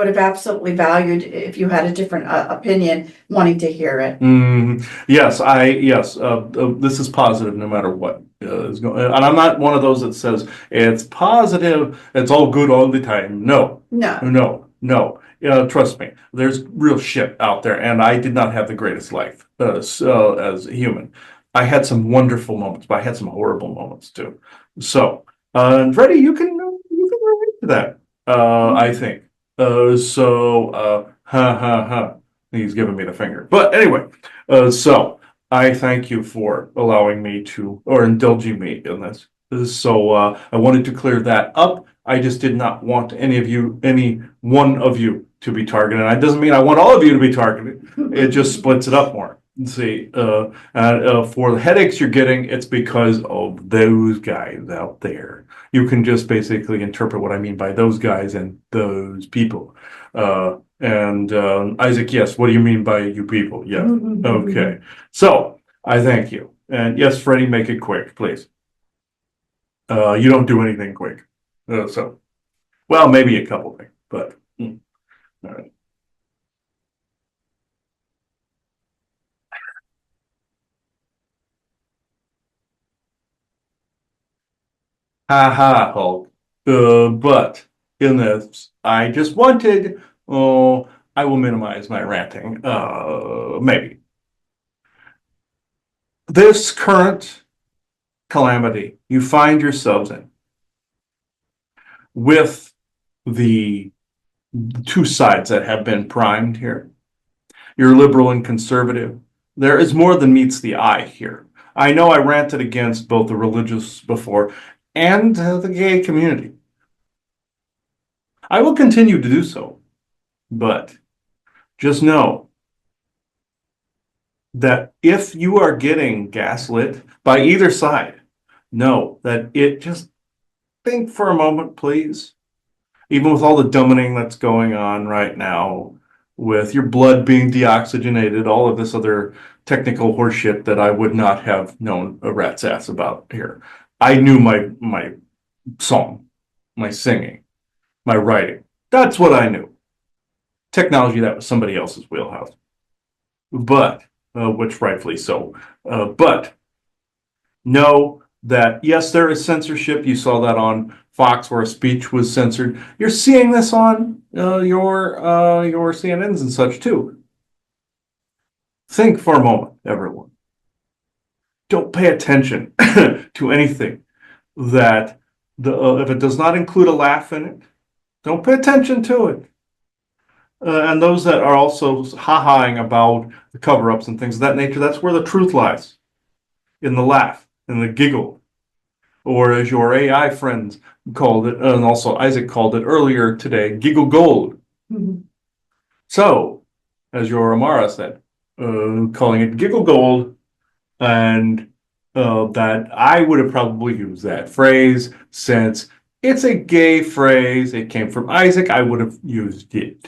have absolutely valued if you had a different opinion, wanting to hear it. Yes, this is positive no matter what is going. And I'm not one of those that says it's positive, it's all good all the time. No. Trust me, there's real shit out there, and I did not have the greatest life as a human. I had some wonderful moments, but I had some horrible moments too. So, Freddie, you can relate to that. I think. He's giving me the finger. But anyway, so I thank you for allowing me to, or indulging me in this. So I wanted to clear that up. I just did not want any one of you to be targeted. And that doesn't mean I want all of you to be targeted. It just splits it up more. See, for the headaches you're getting, it's because of those guys out there. You can just basically interpret what I mean by those guys and those people. Isaac, yes, what do you mean by you people? Yeah, okay. So, I thank you. And yes, Freddie, make it quick, please. You don't do anything quick. Well, maybe a couple things, but all right. Ha, Hulk. But in this, I just wanted, I will minimize my ranting, maybe. This current calamity you find yourselves in, with the two sides that have been primed here, you're liberal and conservative, there is more than meets the eye here. I know I ranted against both the religious before and the gay community. I will continue to do so, but just know that if you are getting gaslit by either side, know that just think for a moment, please. Even with all the dumbing that's going on right now, with your blood being deoxygenated, all of this other technical horseshit that I would not have known a rat's ass about here. I knew my song, my singing, my writing. That's what I knew. Technology, that was somebody else's wheelhouse. But, which rightfully so. But know that yes, there is censorship. You saw that on Fox where a speech was censored. You're seeing this on your CNNs and such too. Think for a moment, everyone. Don't pay attention to anything that if it does not include a laugh in it, don't pay attention to it. And those that are also ha-haing about the cover-ups and things of that nature, that's where the truth lies. In the laugh, in the giggle. Or as your AI friends called it, and also Isaac called it earlier today, giggle gold. Mhm. So, as your Amara said, calling it giggle gold, and that I would have probably used that phrase since it's a gay phrase. It came from Isaac. I would have used it.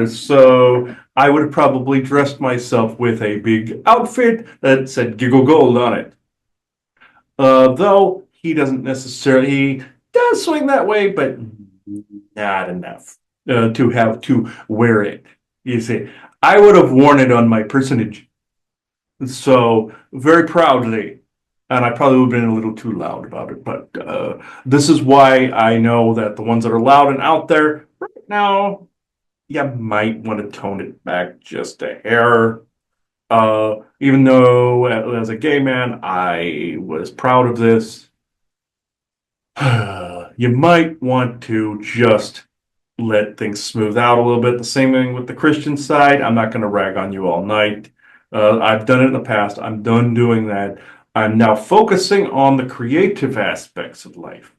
So I would have probably dressed myself with a big outfit that said giggle gold on it. Though he doesn't necessarily, he does swing that way, but not enough to have to wear it. You see, I would have worn it on my personage. So very proudly, and I probably would have been a little too loud about it, but this is why I know that the ones that are loud and out there right now, you might want to tone it back just a hair. Even though as a gay man, I was proud of this, you might want to just let things smooth out a little bit. The same thing with the Christian side. I'm not going to rag on you all night. I've done it in the past. I'm done doing that. I'm now focusing on the creative aspects of life.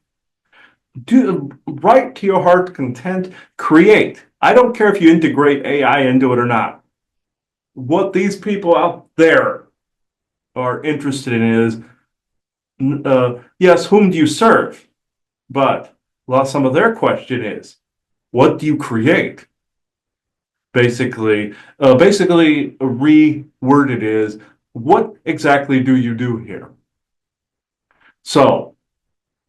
Write to your heart's content, create. I don't care if you integrate AI into it or not. What these people out there are interested in is, yes, whom do you serve? But some of their question is, what do you create? Basically reworded is, what exactly do you do here? So,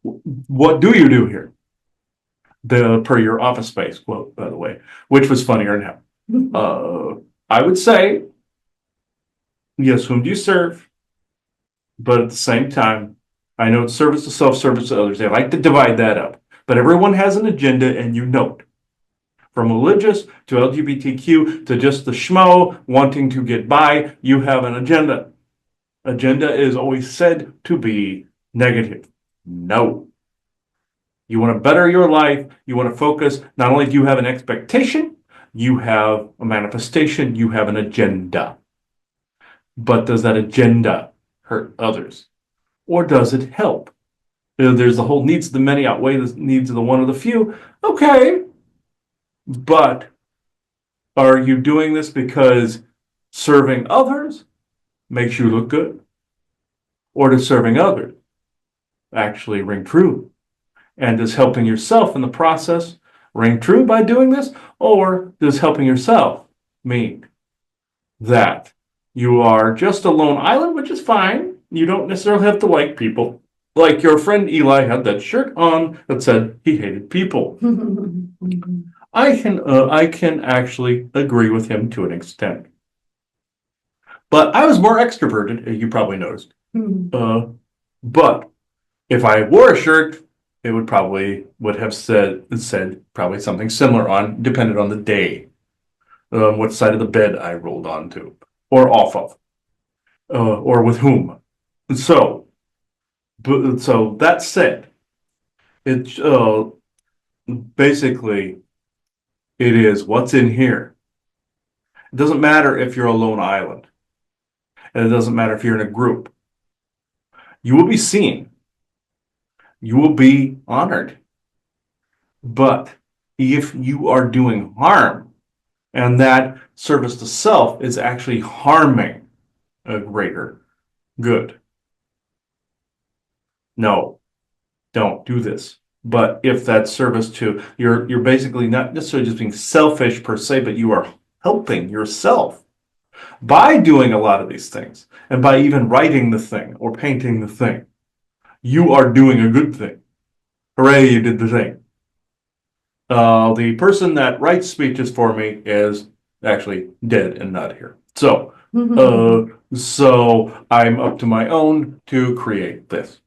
what do you do here? Per your Office Space quote, by the way, which was funnier now. I would say, yes, whom do you serve? But at the same time, I know it's service to self, service to others. They like to divide that up. But everyone has an agenda, and you know it. From religious to LGBTQ to just the schmo wanting to get by, you have an agenda. Agenda is always said to be negative. No. You want to better your life. You want to focus. Not only do you have an expectation, you have a manifestation, you have an agenda. But does that agenda hurt others? Or does it help? There's the whole needs of the many outweigh the needs of the one or the few. Okay. But are you doing this because serving others makes you look good? Or does serving others actually ring true? And does helping yourself in the process ring true by doing this? Or does helping yourself mean that you are just a lone island, which is fine. You don't necessarily have to like people. Like your friend Eli had that shirt on that said he hated people. I can actually agree with him to an extent. But I was more extroverted, you probably noticed. But if I wore a shirt, it would have said probably something similar on, depended on the day, what side of the bed I rolled onto or off of, or with whom. So that said, it's basically it is what's in here. It doesn't matter if you're a lone island, and it doesn't matter if you're in a group. You will be seen. You will be honored. But if you are doing harm, and that service to self is actually harming a greater good, no, don't do this. But if that service to, you're basically not necessarily just being selfish per se, but you are helping yourself by doing a lot of these things, and by even writing the thing or painting the thing. You are doing a good thing. Hooray, you did the thing. The person that writes speeches for me is actually dead and not here. So So I'm up to my own to create this.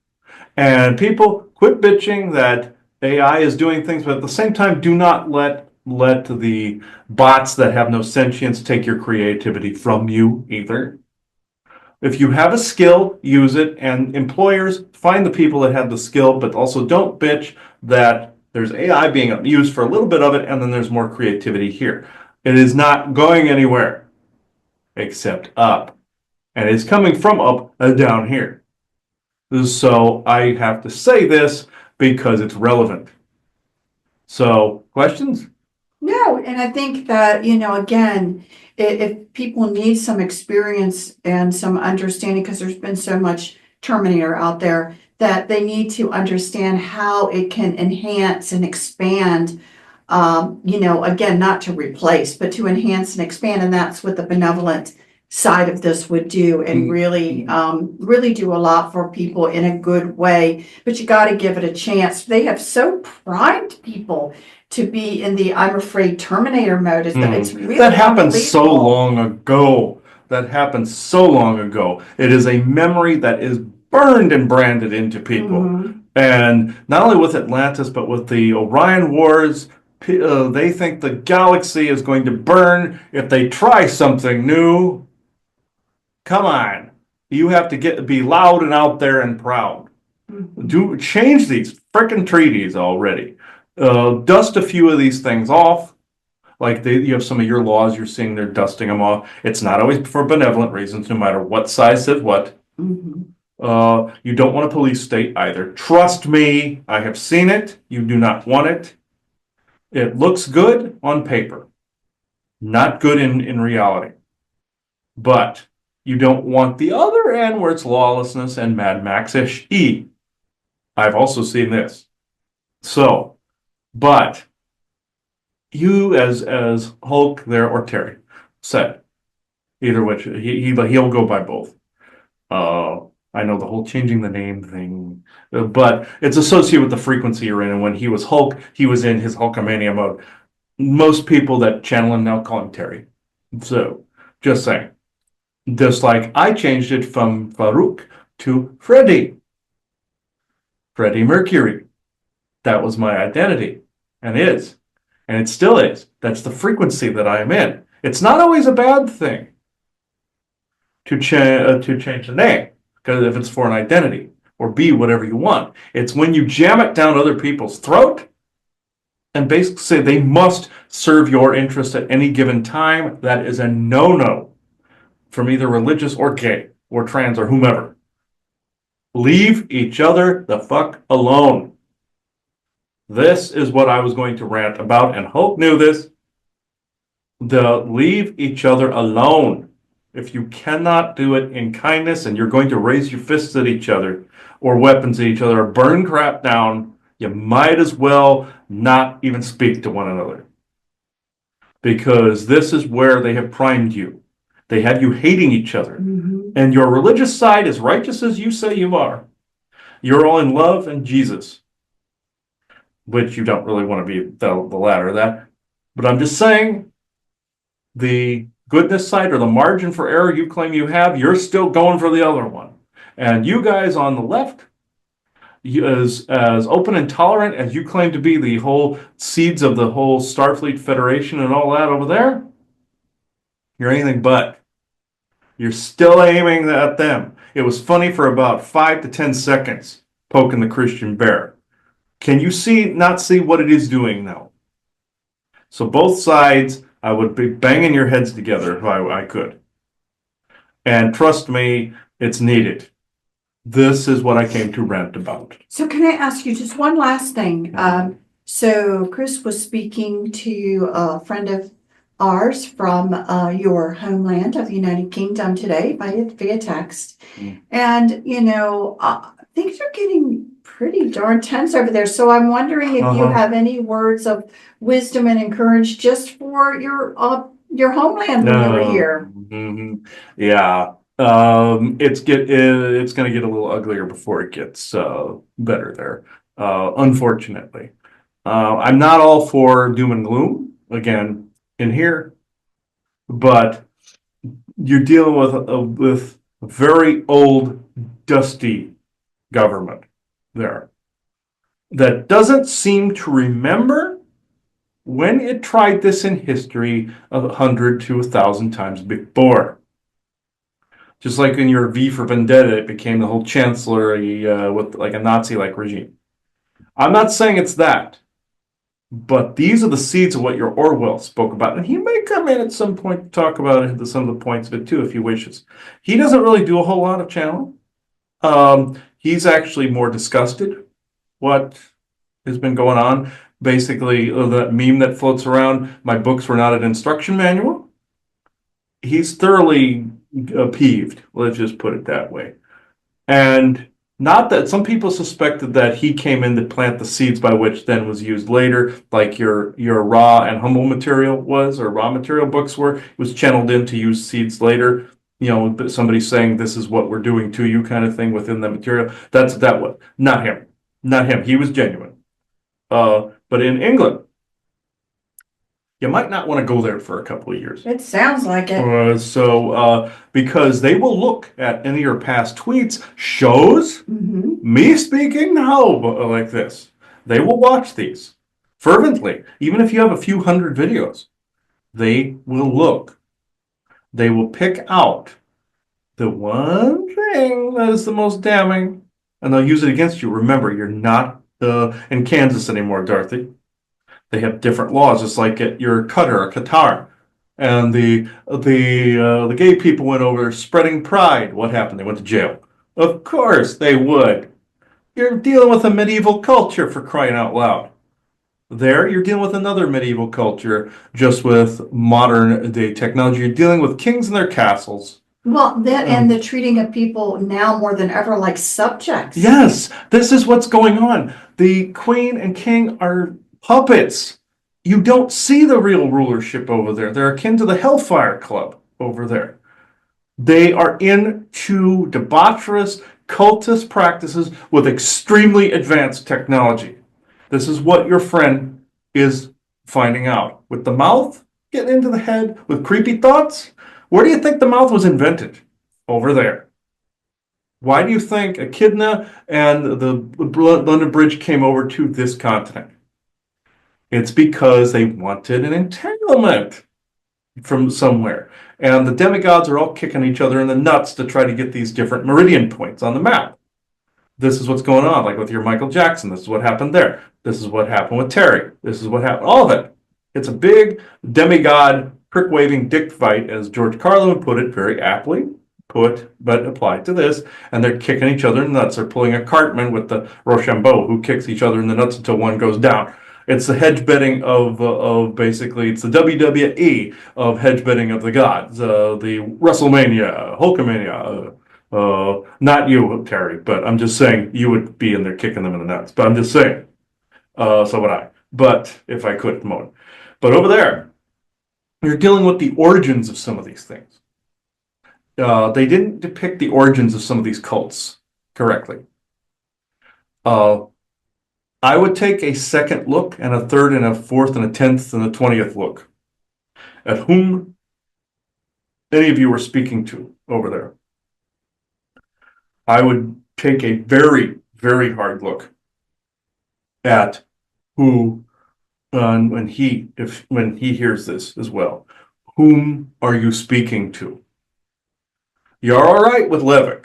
And people quit bitching that AI is doing things, but at the same time, do not let the bots that have no sentience take your creativity from you either. If you have a skill, use it, and employers find the people that have the skill, but also don't bitch that there's AI being used for a little bit of it, and then there's more creativity here. It is not going anywhere except up, and it's coming from up down here. So I have to say this because it's relevant. So, questions? No, and I think that, again, if people need some experience and some understanding, because there's been so much Terminator out there, that they need to understand how it can enhance and expand, again, not to replace, but to enhance and expand. And that's what the benevolent side of this would do, and really do a lot for people in a good way. But you got to give it a chance. They have so primed people to be in the I'm afraid Terminator mode. It's really That happened so unbelievable. long ago. That happened so long ago. It is a memory that is burned and branded into people. Mhm. And not only with Atlantis, but with the Orion Wars, they think the galaxy is going to burn if they try something new. Come on. You have to be loud and out there and proud. Mhm. Change these frickin' treaties already. Dust a few of these things off. Like you have some of your laws, you're seeing they're dusting them off. It's not always for benevolent reasons, no matter what side says what. Mhm. You don't want a police state either. Trust me, I have seen it. You do not want it. It looks good on paper, not good in reality. But you don't want the other end where it's lawlessness and Mad Max-ish. I've also seen this. So, but you as Hulk there or Terry said, either which he'll go by both. Uh, I know the whole changing the name thing, but it's associated with the frequency you're in. And when he was Hulk, he was in his Hulkamania mode. Most people that channel him now call him Terry. So, just saying. Just like I changed it from Farouk to Freddie Mercury. That was my identity, and is, and it still is. That's the frequency that I am in. It's not always a bad thing to change the name, because if it's for an identity or be whatever you want, it's when you jam it down other people's throat and basically say they must serve your interest at any given time. That is a no-no from either religious or gay or trans or whomever. Leave each other the fuck alone. This is what I was going to rant about, and Hope knew this. Leave each other alone. If you cannot do it in kindness and you're going to raise your fists at each other or weapons at each other or burn crap down, you might as well not even speak to one another. Because this is where they have primed you. They have you hating each other. Mhm. And your religious side is righteous as you say you are. You're all in love and Jesus, which you don't really want to be the latter of that. But I'm just saying, the goodness side or the margin for error you claim you have, you're still going for the other one. And you guys on the left, as open and tolerant as you claim to be, the whole seeds of the whole Starfleet Federation and all that over there, you're anything but. You're still aiming at them. It was funny for about 5 to 10 seconds, poking the Christian bear. Can you not see what it is doing now? So both sides, I would be banging your heads together if I could. And trust me, it's needed. This is what I came to rant about. So can I ask you just one last thing? So Chris was speaking to a friend of ours from your homeland of the United Kingdom today via text. And, things are getting pretty darn tense over there. So I'm wondering if you have any words of wisdom and encouragement just for your homeland when you were here. Yeah. It's going to get a little uglier before it gets better there. Unfortunately, I'm not all for doom and gloom again in here, but you're dealing with a very old, dusty government there that doesn't seem to remember when it tried this in history 100 to 1,000 times before. Just like in your V for Vendetta, it became the whole chancellery with like a Nazi-like regime. I'm not saying it's that, but these are the seeds of what your Orwell spoke about, and he may come in at some point to talk about some of the points of it too, if he wishes. He doesn't really do a whole lot of channeling. He's actually more disgusted what has been going on. Basically, that meme that floats around, my books were not an instruction manual. He's thoroughly peeved, let's just put it that way. And not that some people suspected that he came in to plant the seeds by which then was used later, like your raw and humble material was, or raw material books were, was channeled in to use seeds later. You know, somebody saying this is what we're doing to you kind of thing within the material. That's that was not him. Not him. He was genuine. But in England, you might not want to go there for a couple of years. It sounds like it. Because they will look at any of your past tweets, shows, me speaking now like this. They will watch these fervently, even if you have a few hundred videos. They will look. They will pick out the one thing that is the most damning, and they'll use it against you. Remember, you're not in Kansas anymore, Dorothy. They have different laws, just like at your Qatar or Qatar. And the gay people went over spreading pride. What happened? They went to jail. Of course they would. You're dealing with a medieval culture, for crying out loud. There, you're dealing with another medieval culture, just with modern day technology. You're dealing with kings and their castles. Well, that and the treating of people now more than ever like subjects. Yes, this is what's going on. The queen and king are puppets. You don't see the real rulership over there. They're akin to the Hellfire Club over there. They are into debaucherous, cultist practices with extremely advanced technology. This is what your friend is finding out. With the mouth getting into the head with creepy thoughts, where do you think the mouth was invented? Over there. Why do you think Echidna and the London Bridge came over to this continent? It's because they wanted an entanglement from somewhere. And the demigods are all kicking each other in the nuts to try to get these different meridian points on the map. This is what's going on, like with your Michael Jackson. This is what happened there. This is what happened with Terry. This is what happened. All of it. It's a big demigod prick-waving dick fight, as George Carlin put it very aptly, but applied to this. And they're kicking each other in the nuts. They're pulling a Cartman with the Rochambeau, who kicks each other in the nuts until one goes down. It's the hedge betting of basically, it's the WWE of hedge betting of the gods. The WrestleMania, Hulkamania. Not you, Terry, but I'm just saying you would be in there kicking them in the nuts. But I'm just saying. So would I. But if I could at the moment. But over there, you're dealing with the origins of some of these things. They didn't depict the origins of some of these cults correctly. I would take a second look and a third and a fourth and a 10th and a 20th look at whom any of you were speaking to over there. I would take a very, very hard look at who, when he hears this as well, whom are you speaking to? You're all right with Levick.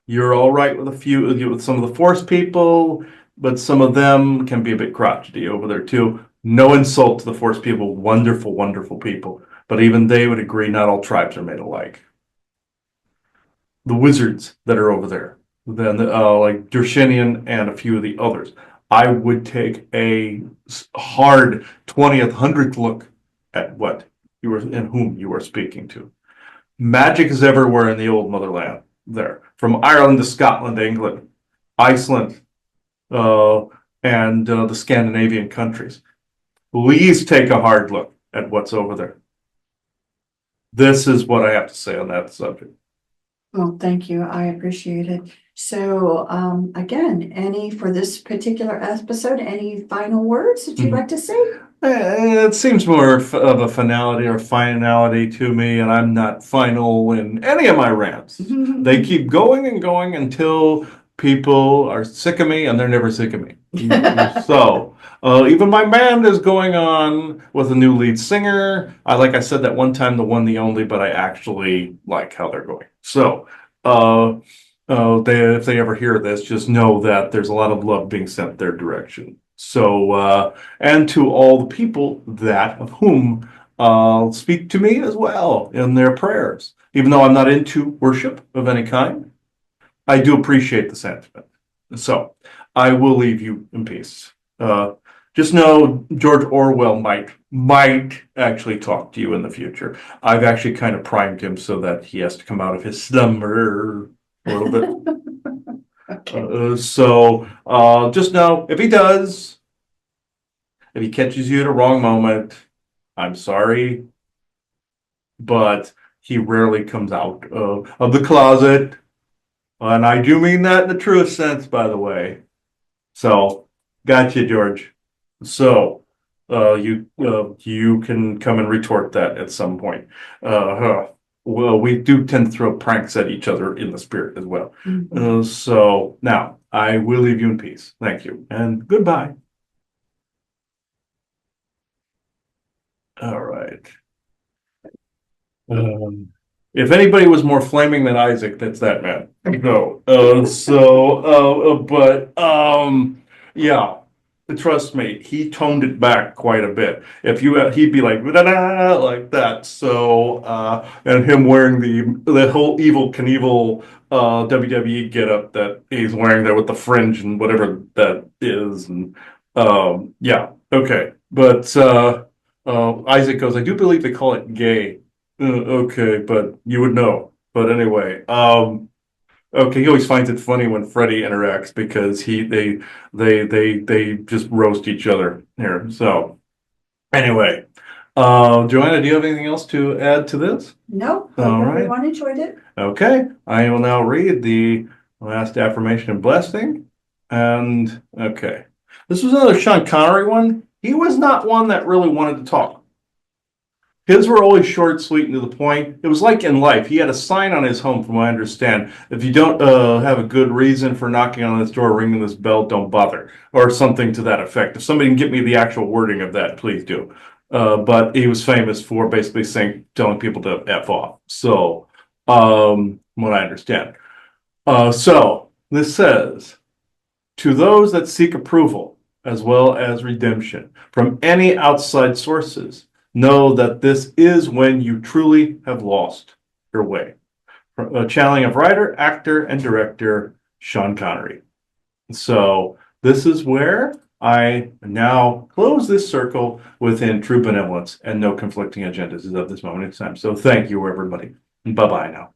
You're all right with with some of the Force people, but some of them can be a bit crotchety over there too. No insult to the Force people, wonderful, wonderful people. But even they would agree not all tribes are made alike. The wizards that are over there, then like Dershinian and a few of the others, I would take a hard 20th, 100th look at what you were and whom you are speaking to. Magic is everywhere in the old motherland there, from Ireland to Scotland to England, Iceland, and the Scandinavian countries. Please take a hard look at what's over there. This is what I have to say on that subject. Well, thank you. I appreciate it. So, again, for this particular episode, any final words that you'd like to say? It seems more of a finality or finality to me, and I'm not final in any of my rants. They keep going and going until people are sick of me, and they're never sick of me. So, even my band is going on with a new lead singer. Like I said that one time, the one, the only, but I actually like how they're going. So, if they ever hear this, just know that there's a lot of love being sent their direction. So, and to all the people that of whom speak to me as well in their prayers. Even though I'm not into worship of any kind, I do appreciate the sentiment. So, I will leave you in peace. Just know George Orwell might actually talk to you in the future. I've actually kind of primed him so that he has to come out of his slumber a little bit. Okay. Just know if he does, if he catches you at a wrong moment, I'm sorry, but he rarely comes out of the closet. And I do mean that in the truest sense, by the way. So, gotcha, George. So, you can come and retort that at some point. Well, we do tend to throw pranks at each other in the spirit as well. Mhm. So now I will leave you in peace. Thank you and goodbye. All right. If anybody was more flaming than Isaac, that's that man. No. Yeah. Trust me, he toned it back quite a bit. If you, he'd be like "Da-da," like that. So, and him wearing the whole Evil Knievel WWE getup that he's wearing there with the fringe and whatever that is, and yeah, okay. But Isaac goes, I do believe they call it gay. Okay, but you would know. But anyway, okay, he always finds it funny when Freddy interacts because they just roast each other here. So anyway, Joanna, do you have anything else to add to this? No, All hope right. everyone enjoyed it. Okay, I will now read the last affirmation and blessing. And okay, this was another Sean Connery one. He was not one that really wanted to talk. His were always short, sweet, and to the point. It was like in life. He had a sign on his home, from what I understand. If you don't have a good reason for knocking on this door, ringing this bell, don't bother, or something to that effect. If somebody can get me the actual wording of that, please do. But he was famous for basically telling people to F off. So, from what I understand. So this says, to those that seek approval as well as redemption from any outside sources, know that this is when you truly have lost your way. Channeling of writer, actor, and director Sean Connery. So this is where I now close this circle within true benevolence and no conflicting agendas as of this moment in time. So thank you, everybody. Bye bye now.